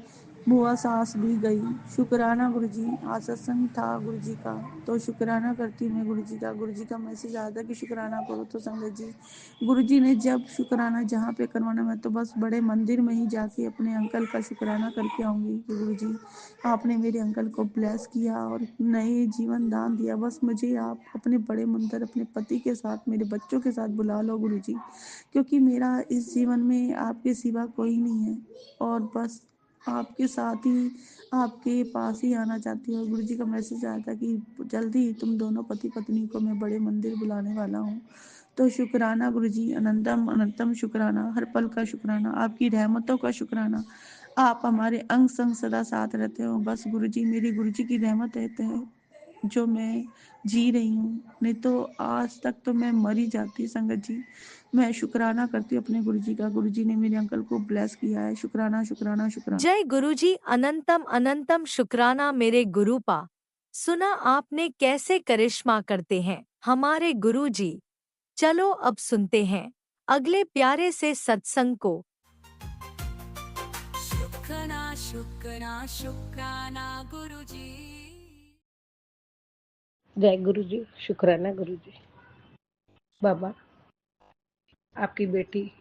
बुआ सास भी गई। शुक्राना गुरुजी, आज सत्संग था गुरुजी का, तो शुक्राना करती हूँ मैं गुरुजी का। गुरुजी का मैसेज आया था कि शुक्राना करो, तो संगत जी गुरुजी ने जब शुक्राना जहाँ पे करवाना, मैं तो बस बड़े मंदिर में ही जाके अपने अंकल का शुक्राना करके आऊँगी कि गुरुजी आपने मेरे अंकल को ब्लेस किया और नए जीवन दान दिया। बस मुझे आप अपने बड़े मंदिर अपने पति के साथ, मेरे बच्चों के साथ बुला लो गुरुजी, क्योंकि मेरा इस जीवन में आपके सिवा कोई नहीं है, और बस आपके साथ ही, आपके पास ही आना चाहती हूँ। गुरुजी का मैसेज आया था कि जल्दी ही तुम दोनों पति पत्नी को मैं बड़े मंदिर बुलाने वाला हूँ। तो शुक्राना गुरुजी, अनंतम अनंतम शुक्राना, हर पल का शुक्राना, आपकी रहमतों का शुक्राना। आप हमारे अंग संग सदा साथ रहते हो। बस गुरुजी, मेरी गुरुजी की रहमत रहते हैं जो मैं जी रही हूँ, नहीं तो आज तक तो मैं मर ही जाती संगत जी। मैं शुक्राना करती हूँ अपने गुरुजी का। गुरुजी ने मेरे अंकल को ब्लेस किया है। शुक्राना शुक्राना शुक्राना। जय गुरुजी, अनंतम अनंतम शुक्राना मेरे गुरुपा। सुना आपने कैसे करिश्मा करते हैं हमारे गुरुजी। चलो अब सुनते हैं अगले प्यारे से सत्संग को। शुक्राना शुक्राना शुक्राना गुरुजी। जय गुरु जी, शुक्राना गुरु जी। बाबा, आपकी बेटी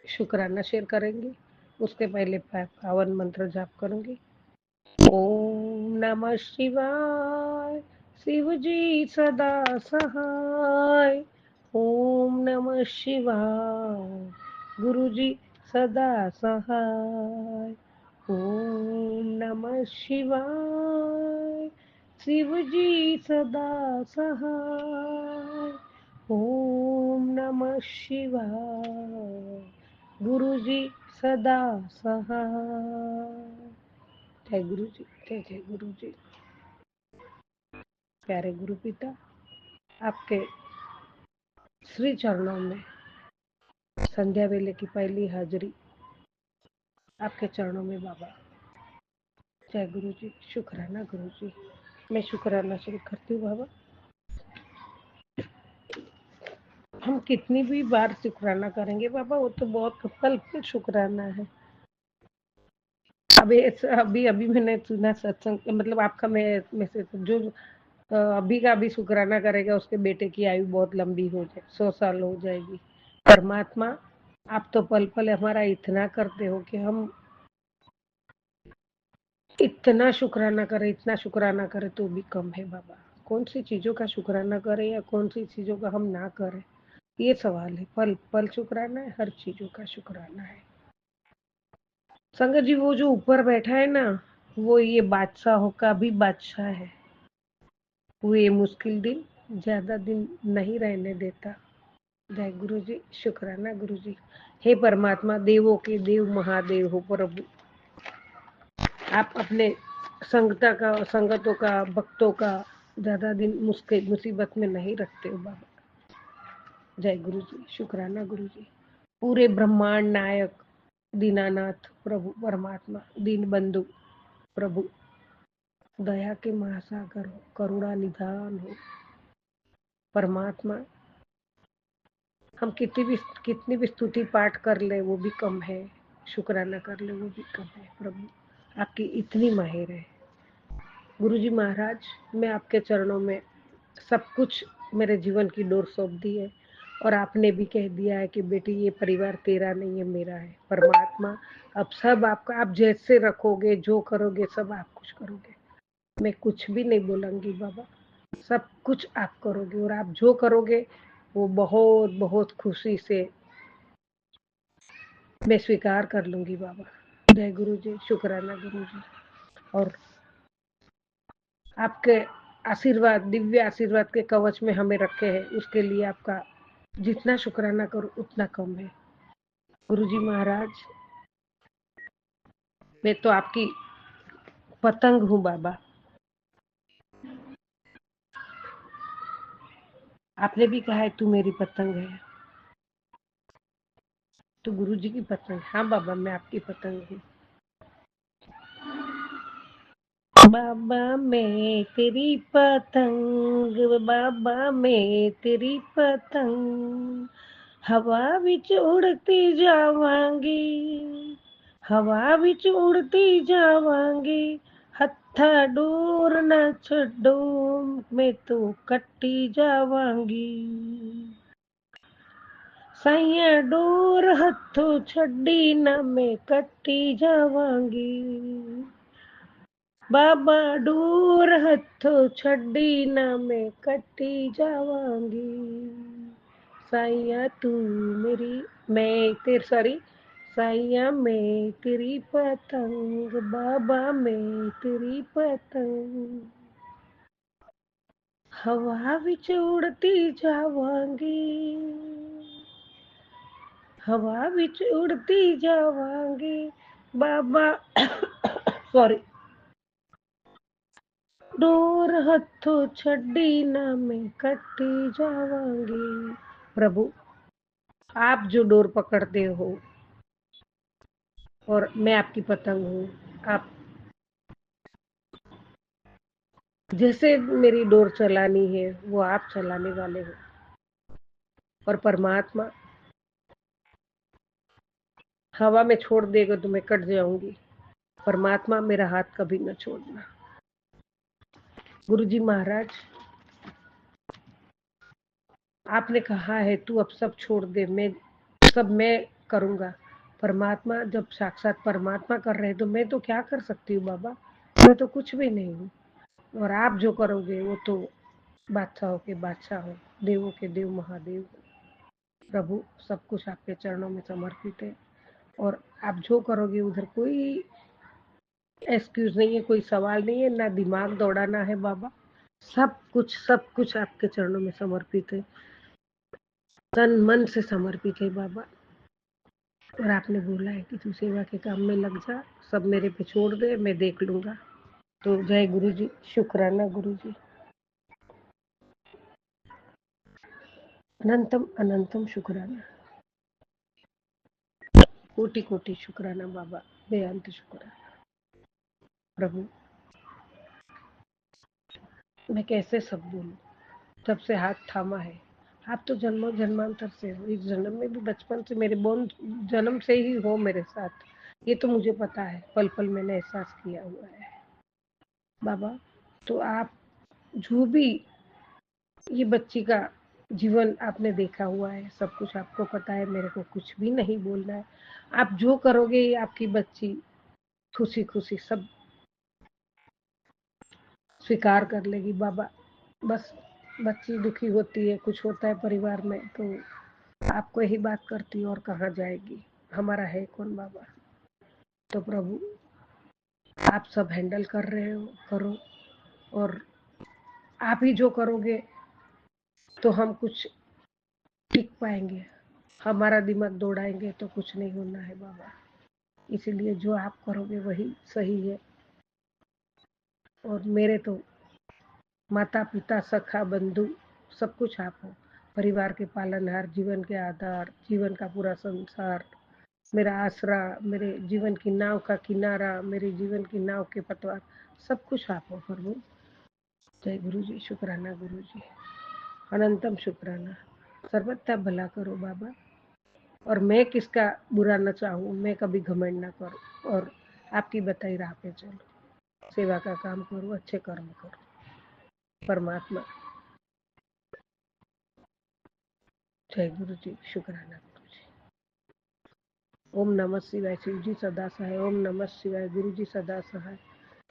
शुक्राना शेयर करेंगी, उसके पहले पावन मंत्र जाप करूंगी। ओम नमः शिवाय, शिव जी सदा सहाय। ओम नमः शिवाय, गुरु जी सदा सहाय। ओम नमः शिवाय, शिव जी सदा सहाय। ओम नमः शिवाय, गुरु जी सदा सहाय। जय गुरु जी, जय जय गुरु जी। प्यारे गुरु पिता, आपके श्री चरणों में संध्या वेले की पहली हाजिरी आपके चरणों में बाबा। जय गुरु जी, शुक्राना गुरु जी। मैं शुक्राना शुरू करती हूँ बाबा। हम कितनी भी बार शुक्राना करेंगे बाबा, वो तो बहुत पल पल शुक्राना है। अभी अभी मैंने सुना सत्संग, मतलब आपका मैसेज जो अभी का अभी शुक्राना करेगा उसके बेटे की आयु बहुत लंबी हो जाए, 100 साल हो जाएगी। परमात्मा, आप तो पल पल हमारा इतना करते हो कि हम इतना शुक्राना करें तो भी कम है बाबा। कौन सी चीजों का शुक्राना करें या कौन सी चीजों का हम ना करें, ये सवाल है। पल पल शुक्राना है, हर चीजों का शुक्राना है। संगत जी, वो जो ऊपर बैठा है ना, वो ये बादशाहों का भी बादशाह है। वो ये मुश्किल दिन ज्यादा दिन नहीं रहने देता। जय गुरु जी, शुक्राना गुरु जी। हे परमात्मा, देवों के देव महादेव हो प्रभु, आप अपने संगतों का भक्तों का ज्यादा दिन मुसीबत में नहीं रखते हो बाबा। जय गुरु जी, शुक्राना गुरु जी। पूरे ब्रह्मांड नायक दीनानाथ प्रभु परमात्मा, दीन बंधु प्रभु, दया के महासागर हो, करुणा निधान हो परमात्मा। हम कितनी भी स्तुति पाठ कर ले वो भी कम है, शुक्राना कर ले वो भी कम है प्रभु। आपकी इतनी माहिर है गुरु जी महाराज। मैं आपके चरणों में सब कुछ मेरे जीवन की डोर सौंप दी है, और आपने भी कह दिया है कि बेटी ये परिवार तेरा नहीं है, मेरा है। परमात्मा, अब सब आपका, आप जैसे रखोगे जो करोगे सब आप कुछ करोगे। मैं कुछ भी नहीं बोलूंगी बाबा, सब कुछ आप करोगे, और आप जो करोगे वो बहुत बहुत खुशी से मैं स्वीकार कर लूंगी बाबा। जय गुरु जी, शुक्राना गुरु जी। और आपके आशीर्वाद, दिव्य आशीर्वाद के कवच में हमें रखे हैं, उसके लिए आपका जितना शुक्राना करो उतना कम है। गुरु जी महाराज, मैं तो आपकी पतंग हूँ बाबा। आपने भी कहा है तू मेरी पतंग है, तो गुरु जी की पतंग। हाँ बाबा, मैं आपकी पतंग हूँ। बाबा मैं तेरी पतंग, बाबा मैं तेरी पतंग, हवा विच उड़ती जावांगी, हवा विच उड़ती जावांगी, हत्था दूर न छड्डो, मैं तो कट्टी जावांगी। साइया डोर हथों छड्डी ना मैं कट्टी जावांगी, बाबा डोर हथों छड्डी ना मैं कट्टी जावांगी। साइया तू मेरी, मैं तेरी, सॉरी, साइया मैं तेरी पतंग, बाबा मैं तेरी पतंग, हवा विच उड़ती जावांगी, हवा विच उड़ती जावांगी, बाबा सॉरी, डोर हथों छड्डी ना मैं कट्टी जावांगी। प्रभु, आप जो डोर पकड़ते हो और मैं आपकी पतंग हूँ, आप जैसे मेरी डोर चलानी है वो आप चलाने वाले हो। और परमात्मा, हवा में छोड़ देगा तो मैं कट जाऊंगी। परमात्मा मेरा हाथ कभी न छोड़ना। गुरुजी महाराज, आपने कहा है तू अब सब छोड़ दे, मैं करूंगा। परमात्मा जब साक्षात परमात्मा कर रहे तो मैं तो क्या कर सकती हूँ बाबा, मैं तो कुछ भी नहीं हूँ। और आप जो करोगे वो तो बादशाहों के बादशाह हो, देवों के देव महादेव हो। प्रभु, सब कुछ आपके चरणों में समर्पित है, और आप जो करोगे उधर कोई एक्सक्यूज नहीं है, कोई सवाल नहीं है, ना दिमाग दौड़ाना है बाबा। सब कुछ आपके चरणों में समर्पित है, तन मन से समर्पित है बाबा। और आपने बोला है कि तू सेवा के काम में लग जा, सब मेरे पे छोड़ दे, मैं देख लूंगा। तो जय गुरु जी, शुक्राना गुरु जी, अनंतम अनंतम शुक्राना, कोटि कोटि शुक्राना बाबा, बेअंत शुक्राना। प्रभु, मैं कैसे सब बोलूं, तब से हाथ थामा है। आप तो जन्मों जन्मांतर से हो, इस जन्म में भी बचपन से, मेरे बोन जन्म से ही हो मेरे साथ, ये तो मुझे पता है, पल पल मैंने एहसास किया हुआ है बाबा। तो आप जो भी ये बच्ची का जीवन आपने देखा हुआ है, सब कुछ आपको पता है, मेरे को कुछ भी नहीं बोलना है। आप जो करोगे ये आपकी बच्ची खुशी खुशी सब स्वीकार कर लेगी बाबा। बस बच्ची दुखी होती है, कुछ होता है परिवार में तो आपको यही बात करती है, और कहाँ जाएगी, हमारा है कौन बाबा। तो प्रभु, आप सब हैंडल कर रहे हो, करो, और आप ही जो करोगे तो हम कुछ टिक पाएंगे, हमारा दिमाग दौड़ाएंगे तो कुछ नहीं होना है बाबा। इसीलिए जो आप करोगे वही सही है। और मेरे तो माता पिता सखा बंधु सब कुछ आप हो, परिवार के पालनहार, जीवन के आधार, जीवन का पूरा संसार, मेरा आसरा, मेरे जीवन की नाव का किनारा, मेरे जीवन की नाव के पतवार, सब कुछ आप हो प्रभु। जय गुरु जी, शुक्राना गुरु जी, अनंतम शुक्राना। सर्वथा भला करो बाबा, और मैं किसका बुरा न चाहूँ, मैं कभी घमंड न करूँ, और आपकी बताई राह पे चलो, सेवा का काम करो, अच्छे कर्म करो। परमात्मा, जय गुरु जी, शुक्राना गुरु जी। ओम नमः शिवाय, शिव जी सदा सहाय। ओम नमः शिवाय, गुरु जी सदा सहाय।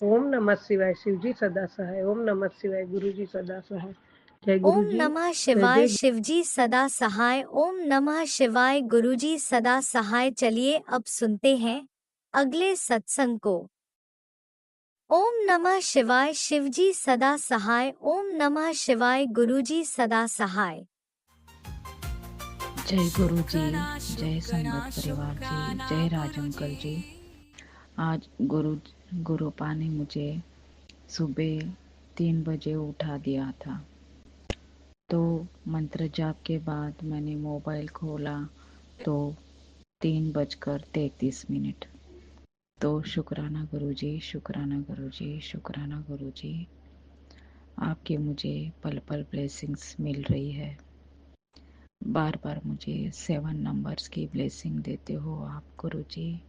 ओम नमः शिवाय, शिव जी सदा सहाय। ओम नमः शिवाय, गुरु जी सदा सहाय। जय गुरु ओम जी, नमः जय शिवाय, जय। शिवजी सदा सहाय। ओम नमः शिवाय, गुरुजी सदा सहाय। चलिए अब सुनते हैं अगले सत्संग को। ओम नमः शिवाय। शिवजी सदा सहाय। ओम नमः शिवाय। गुरुजी सदा सहाय। जय गुरु जी, शुक्राना जय शुक्राना संगत परिवार जी, शुक्राना जय राज गुरुजी। अंकल जी। आज गुरुपा ने मुझे सुबह 3 बजे उठा दिया था। तो मंत्र जाप के बाद मैंने मोबाइल खोला तो 3:33। तो शुक्राना गुरुजी, शुक्राना गुरुजी, शुक्राना गुरुजी। आपके मुझे पल पल ब्लेसिंग्स मिल रही है। बार बार मुझे 7 नंबर्स की ब्लेसिंग देते हो आप गुरुजी।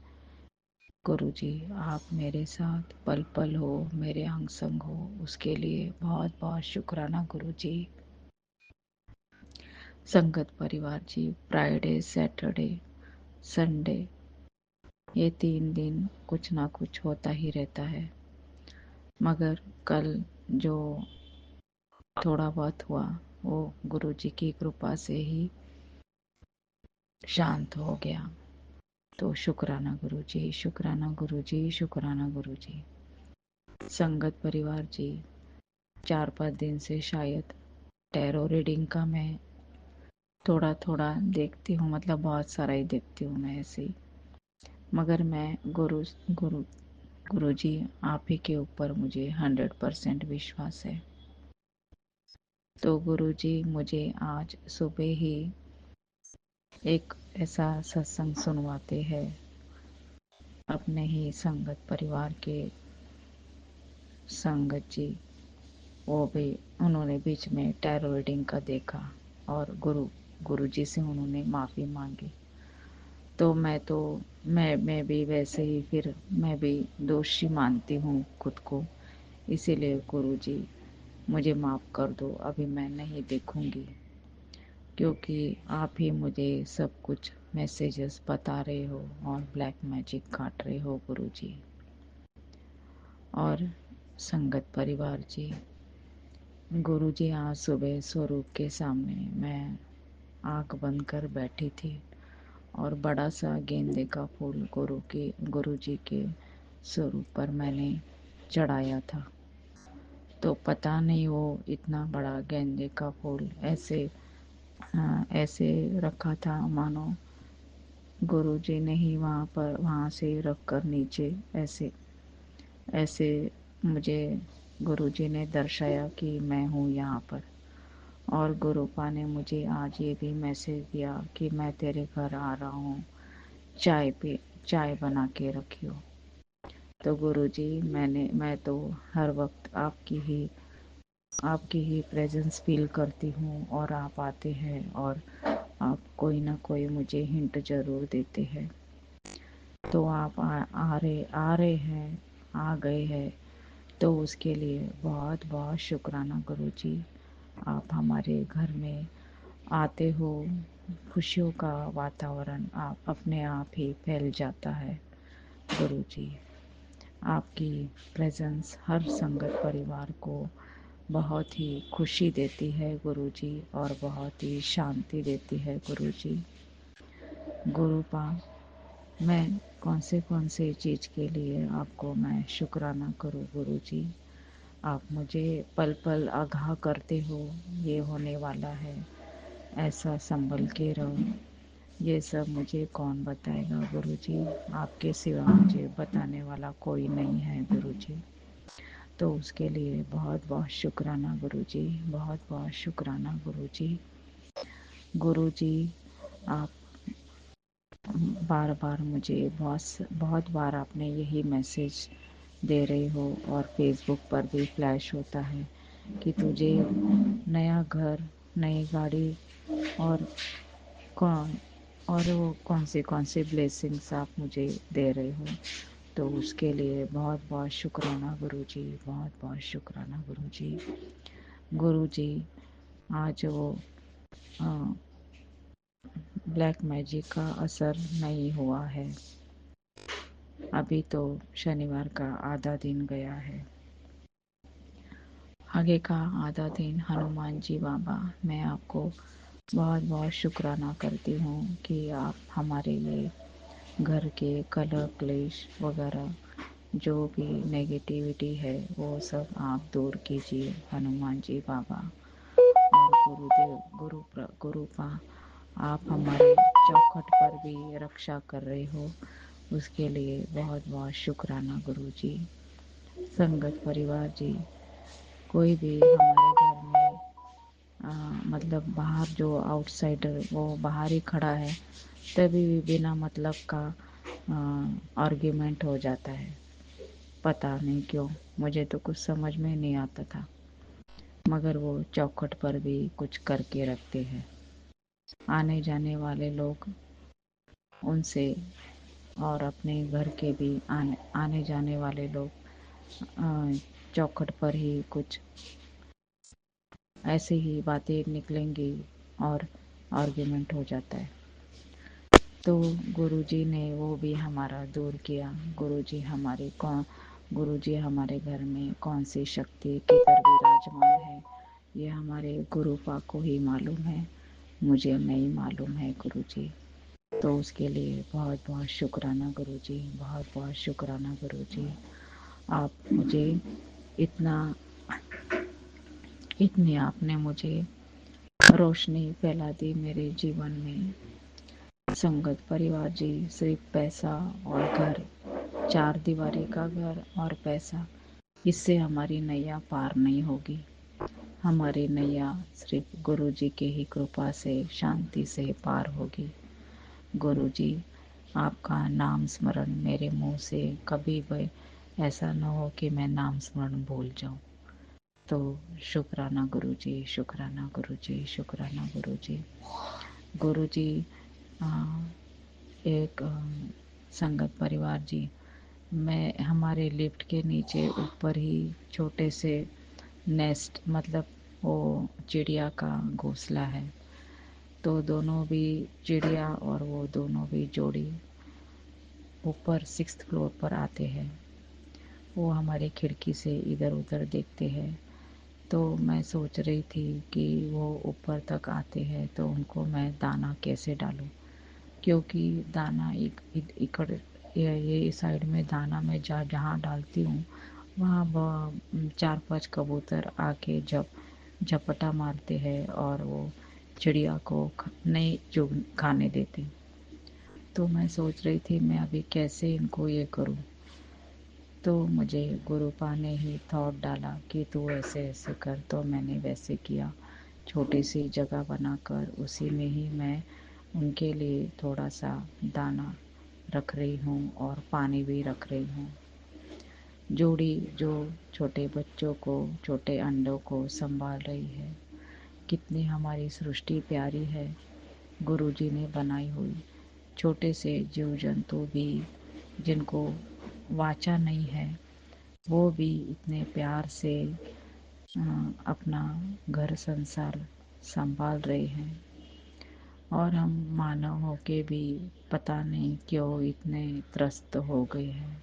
गुरुजी, आप मेरे साथ पल पल हो, मेरे अंग संग हो, उसके लिए बहुत बहुत शुक्राना गुरुजी। संगत परिवार जी, फ्राइडे, सैटरडे, संडे, ये 3 दिन कुछ ना कुछ होता ही रहता है। मगर कल जो थोड़ा बहुत हुआ वो गुरुजी की कृपा से ही शांत हो गया। तो शुक्राना गुरुजी, शुक्राना गुरुजी, शुक्राना गुरुजी। संगत परिवार जी, 4-5 दिन से शायद टैरो रीडिंग का मैं थोड़ा थोड़ा देखती हूँ, मतलब बहुत सारा ही देखती हूँ मैं ऐसे ही। मगर मैं गुरु गुरुजी आप ही के ऊपर मुझे 100% विश्वास है। तो गुरुजी मुझे आज सुबह ही एक ऐसा सत्संग सुनवाते हैं अपने ही संगत परिवार के संगत जी। वो भी उन्होंने बीच में टैरो रीडिंग का देखा और गुरुजी से उन्होंने माफ़ी मांगी। तो मैं भी वैसे ही फिर मैं भी दोषी मानती हूँ खुद को। इसीलिए गुरुजी मुझे माफ़ कर दो, अभी मैं नहीं देखूंगी, क्योंकि आप ही मुझे सब कुछ मैसेजेस बता रहे हो और ब्लैक मैजिक काट रहे हो गुरुजी। और संगत परिवार जी, गुरुजी आज सुबह स्वरूप के सामने मैं आँख बंद कर बैठी थी और बड़ा सा गेंदे का फूल गुरुजी के स्वरूप पर मैंने चढ़ाया था। तो पता नहीं वो इतना बड़ा गेंदे का फूल ऐसे रखा था मानो गुरुजी ने ही वहाँ से रख कर नीचे ऐसे ऐसे मुझे गुरुजी ने दर्शाया कि मैं हूँ यहाँ पर। और गुरुपा ने मुझे आज ये भी मैसेज दिया कि मैं तेरे घर आ रहा हूँ, चाय बना के रखियो। तो गुरुजी मैं तो हर वक्त आपकी ही प्रेजेंस फील करती हूँ और आप आते हैं और आप कोई ना कोई मुझे हिंट जरूर देते हैं। तो आप आ रहे हैं, आ गए हैं, तो उसके लिए बहुत बहुत शुक्राना गुरुजी। आप हमारे घर में आते हो, खुशियों का वातावरण आप अपने आप ही फैल जाता है गुरुजी। आपकी प्रेजेंस हर संगत परिवार को बहुत ही खुशी देती है गुरुजी और बहुत ही शांति देती है गुरुजी। गुरुपा, मैं कौन से चीज़ के लिए आपको मैं शुक्राना करूँ गुरुजी। आप मुझे पल पल आगाह करते हो, ये होने वाला है, ऐसा संभल के रहो। ये सब मुझे कौन बताएगा गुरुजी, आपके सिवा मुझे बताने वाला कोई नहीं है गुरुजी। तो उसके लिए बहुत बहुत शुक्राना गुरुजी, बहुत बहुत शुक्राना गुरुजी। गुरुजी आप बार बार मुझे बहुत बार आपने यही मैसेज दे रहे हो और फेसबुक पर भी फ्लैश होता है कि तुझे नया घर, नई गाड़ी और कौन और वो कौन से ब्लेसिंग्स आप मुझे दे रहे हो। तो उसके लिए बहुत बहुत शुक्राना गुरुजी, बहुत बहुत शुक्राना गुरुजी। गुरुजी आज वो ब्लैक मैजिक का असर नहीं हुआ है, अभी तो शनिवार का आधा दिन गया है, आगे का आधा दिन। हनुमान जी बाबा, मैं आपको बहुत बहुत शुक्राना करती हूँ कि आप हमारे लिए घर के कलह क्लेश वगैरह जो भी नेगेटिविटी है वो सब आप दूर कीजिए हनुमान जी बाबा। और गुरुदेव गुरुपा आप हमारे चौखट पर भी रक्षा कर रहे हो, उसके लिए बहुत बहुत शुक्राना गुरु जी। संगत परिवार जी, कोई भी हमारे घर में मतलब बाहर जो आउटसाइडर वो बाहर ही खड़ा है तभी भी बिना मतलब का आर्ग्यूमेंट हो जाता है। पता नहीं क्यों, मुझे तो कुछ समझ में नहीं आता था, मगर वो चौखट पर भी कुछ करके रखते हैं। आने जाने वाले लोग उनसे और अपने घर के भी आने जाने वाले लोग चौखट पर ही कुछ ऐसे ही बातें निकलेंगी और आर्ग्यूमेंट हो जाता है। तो गुरुजी ने वो भी हमारा दूर किया। गुरुजी हमारे घर में कौन सी शक्ति किधर विराजमान है ये हमारे गुरुपा को ही मालूम है, मुझे नहीं मालूम है गुरुजी। तो उसके लिए बहुत बहुत शुक्राना गुरुजी, बहुत बहुत शुक्राना गुरुजी। आप मुझे इतनी आपने मुझे रोशनी फैला दी मेरे जीवन में। संगत परिवार जी, सिर्फ पैसा और घर, चार दीवारी का घर और पैसा, इससे हमारी नैया पार नहीं होगी। हमारी नैया सिर्फ गुरु जी के ही कृपा से शांति से पार होगी। गुरु जी, आपका नाम स्मरण मेरे मुंह से कभी भी ऐसा न हो कि मैं नाम स्मरण भूल जाऊं। तो शुक्राना गुरु जी, शुक्राना गुरु जी, शुक्राना गुरु जी। गुरु जी, एक संगत परिवार जी, मैं हमारे लिफ्ट के नीचे ऊपर ही छोटे से नेस्ट मतलब वो चिड़िया का घोंसला है। तो दोनों भी चिड़िया और वो दोनों भी जोड़ी ऊपर 6th फ्लोर पर आते हैं। वो हमारी खिड़की से इधर उधर देखते हैं। तो मैं सोच रही थी कि वो ऊपर तक आते हैं तो उनको मैं दाना कैसे डालूं, क्योंकि दाना इकड़ ये इस साइड में दाना मैं जहाँ डालती हूँ वहाँ 4-5 कबूतर आके जब झपटा मारते हैं और वो चिड़िया को नहीं चुग खाने देते। तो मैं सोच रही थी मैं अभी कैसे इनको ये करूँ। तो मुझे गुरुपा ने ही थॉट डाला कि तू ऐसे ऐसे कर, तो मैंने वैसे किया। छोटी सी जगह बनाकर उसी में ही मैं उनके लिए थोड़ा सा दाना रख रही हूँ और पानी भी रख रही हूँ। जोड़ी जो छोटे बच्चों को, छोटे अंडों को संभाल रही है। कितनी हमारी सृष्टि प्यारी है, गुरुजी ने बनाई हुई। छोटे से जीव जंतु भी जिनको वाचा नहीं है वो भी इतने प्यार से अपना घर संसार संभाल रहे हैं। और हम मानव होके भी पता नहीं क्यों इतने त्रस्त हो गए हैं।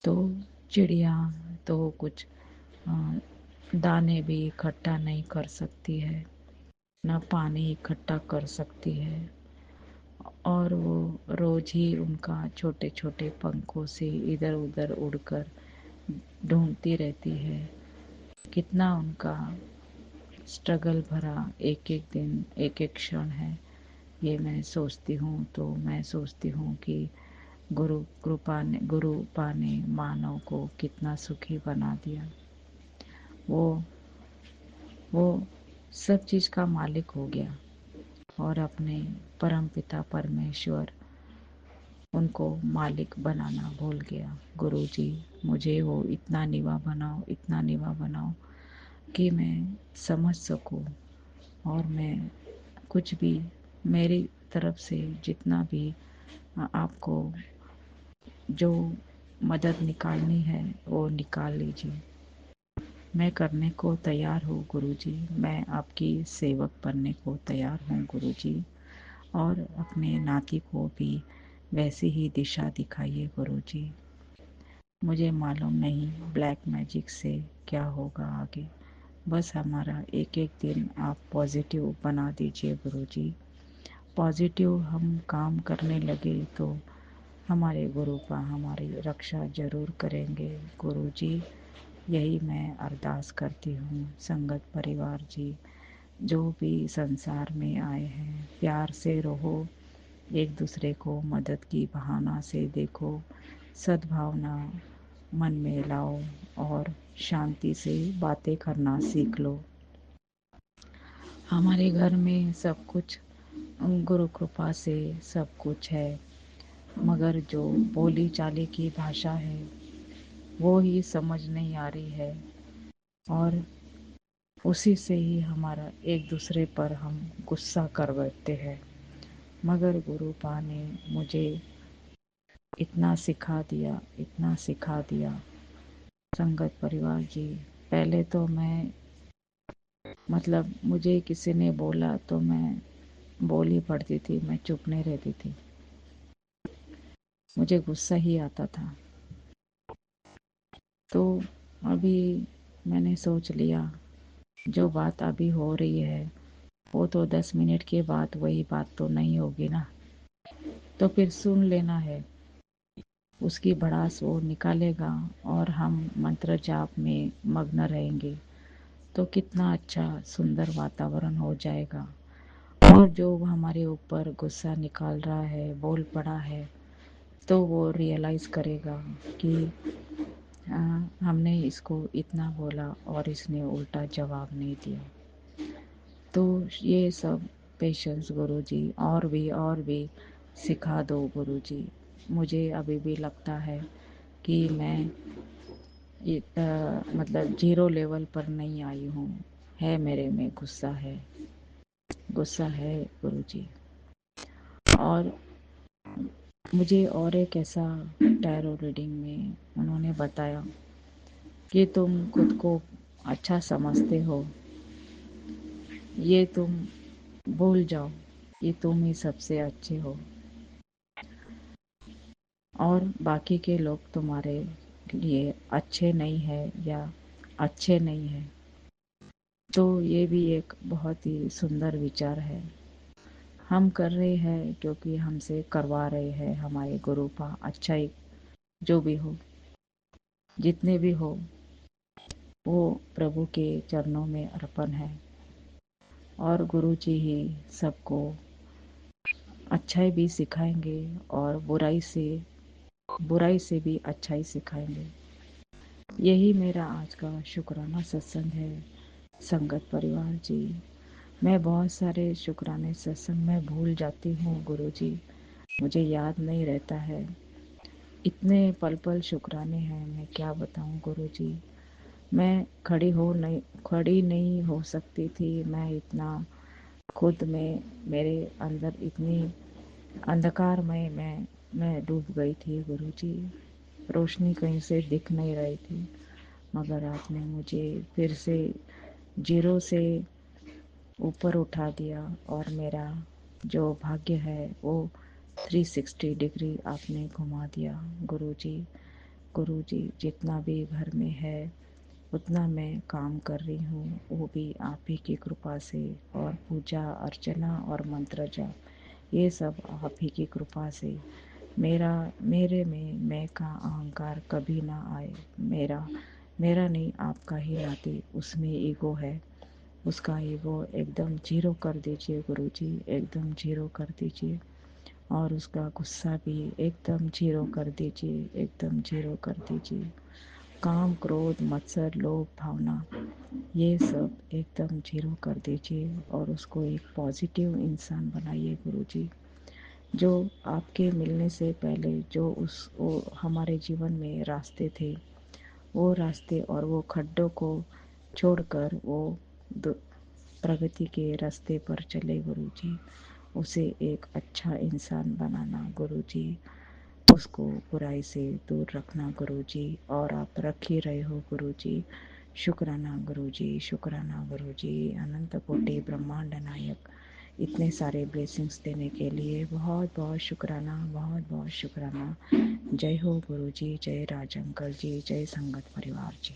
तो चिड़िया तो कुछ दाने भी इकट्ठा नहीं कर सकती है, न पानी इकट्ठा कर सकती है, और वो रोज ही उनका छोटे छोटे पंखों से इधर उधर उड़कर ढूंढती रहती है। कितना उनका स्ट्रगल भरा एक एक दिन एक एक क्षण है, ये मैं सोचती हूँ। तो मैं सोचती हूँ कि गुरुपा ने मानव को कितना सुखी बना दिया। वो सब चीज़ का मालिक हो गया और अपने परमपिता परमेश्वर उनको मालिक बनाना भूल गया। गुरुजी, मुझे वो इतना नीवा बनाओ कि मैं समझ सकूं और मैं कुछ भी मेरी तरफ से जितना भी आपको जो मदद निकालनी है वो निकाल लीजिए। मैं करने को तैयार हूँ गुरुजी, मैं आपकी सेवक बनने को तैयार हूँ गुरुजी। और अपने नाती को भी वैसी ही दिशा दिखाइए गुरुजी। मुझे मालूम नहीं ब्लैक मैजिक से क्या होगा आगे, बस हमारा एक एक दिन आप पॉजिटिव बना दीजिए गुरुजी। पॉजिटिव हम काम करने लगे तो हमारे गुरु का हमारी रक्षा जरूर करेंगे। गुरु जी, यही मैं अरदास करती हूँ। संगत परिवार जी, जो भी संसार में आए हैं, प्यार से रहो, एक दूसरे को मदद की बहाना से देखो, सद्भावना मन में लाओ और शांति से बातें करना सीख लो। हमारे घर में सब कुछ गुरु कृपा से सब कुछ है, मगर जो बोली चाली की भाषा है वो ही समझ नहीं आ रही है और उसी से ही हमारा एक दूसरे पर हम गुस्सा कर बैठते हैं। मगर गुरु पा ने मुझे इतना सिखा दिया, इतना सिखा दिया। संगत परिवार जी, पहले तो मैं मतलब मुझे किसी ने बोला तो मैं बोल ही पड़ती थी, मैं चुप नहीं रहती थी, मुझे गुस्सा ही आता था। तो अभी मैंने सोच लिया, जो बात अभी हो रही है वो तो 10 मिनट के बाद वही बात तो नहीं होगी ना, तो फिर सुन लेना है। उसकी भड़ास वो निकालेगा और हम मंत्र जाप में मग्न रहेंगे तो कितना अच्छा सुंदर वातावरण हो जाएगा। और जो हमारे ऊपर गुस्सा निकाल रहा है, बोल पड़ा है, तो वो रियलाइज़ करेगा कि हमने इसको इतना बोला और इसने उल्टा जवाब नहीं दिया। तो ये सब पेशेंस गुरुजी, और भी सिखा दो गुरुजी। मुझे अभी भी लगता है कि मैं मतलब 0 लेवल पर नहीं आई हूँ, है मेरे में गुस्सा है गुरुजी। और मुझे और एक ऐसा टैरो रीडिंग में उन्होंने बताया कि तुम खुद को अच्छा समझते हो, ये तुम भूल जाओ, ये तुम ही सबसे अच्छे हो और बाकी के लोग तुम्हारे लिए अच्छे नहीं है या अच्छे नहीं है। तो ये भी एक बहुत ही सुंदर विचार है। हम कर रहे हैं क्योंकि हमसे करवा रहे हैं हमारे गुरु का अच्छाई, जो भी हो, जितने भी हो, वो प्रभु के चरणों में अर्पण है और गुरु जी ही सबको अच्छाई भी सिखाएंगे और बुराई से भी अच्छाई सिखाएंगे। यही मेरा आज का शुक्राना सत्संग है। संगत परिवार जी, मैं बहुत सारे शुक्राने सत्संग में भूल जाती हूँ गुरु जी, मुझे याद नहीं रहता है। इतने पल पल शुक्राने हैं, मैं क्या बताऊँ गुरु जी। मैं खड़ी नहीं हो सकती थी। मैं इतना खुद में, मेरे अंदर इतनी अंधकार में मैं डूब गई थी गुरु जी। रोशनी कहीं से दिख नहीं रही थी, मगर आपने मुझे फिर से 0 से ऊपर उठा दिया और मेरा जो भाग्य है वो 360 डिग्री आपने घुमा दिया गुरु जी। गुरु जी, जितना भी घर में है उतना मैं काम कर रही हूँ, वो भी आप ही की कृपा से, और पूजा अर्चना और मंत्र जाप ये सब आप ही की कृपा से। मेरे में मैं का अहंकार कभी ना आए। मेरा नहीं, आपका ही नाती, उसमें ईगो है, उसका ईगो एकदम 0 कर दीजिए गुरुजी, एकदम 0 कर दीजिए। और उसका गुस्सा भी एकदम 0 कर दीजिए, एकदम 0 कर दीजिए। काम, क्रोध, मत्सर, लोभ, भावना ये सब एकदम 0 कर दीजिए और उसको एक पॉजिटिव इंसान बनाइए गुरुजी। जो आपके मिलने से पहले वो हमारे जीवन में रास्ते थे, वो रास्ते और वो खड्डों को छोड़कर वो प्रगति के रास्ते पर चले गुरुजी। उसे एक अच्छा इंसान बनाना गुरुजी, उसको बुराई से दूर रखना गुरुजी, और आप रख ही रहे हो गुरुजी। शुक्राना गुरुजी, शुक्राना गुरुजी। अनंत कोटि ब्रह्मांड नायक इतने सारे ब्लेसिंग्स देने के लिए बहुत बहुत शुक्राना, बहुत बहुत शुक्राना। जय हो गुरुजी, जय राज अंकल जी, जय संगत परिवार जी।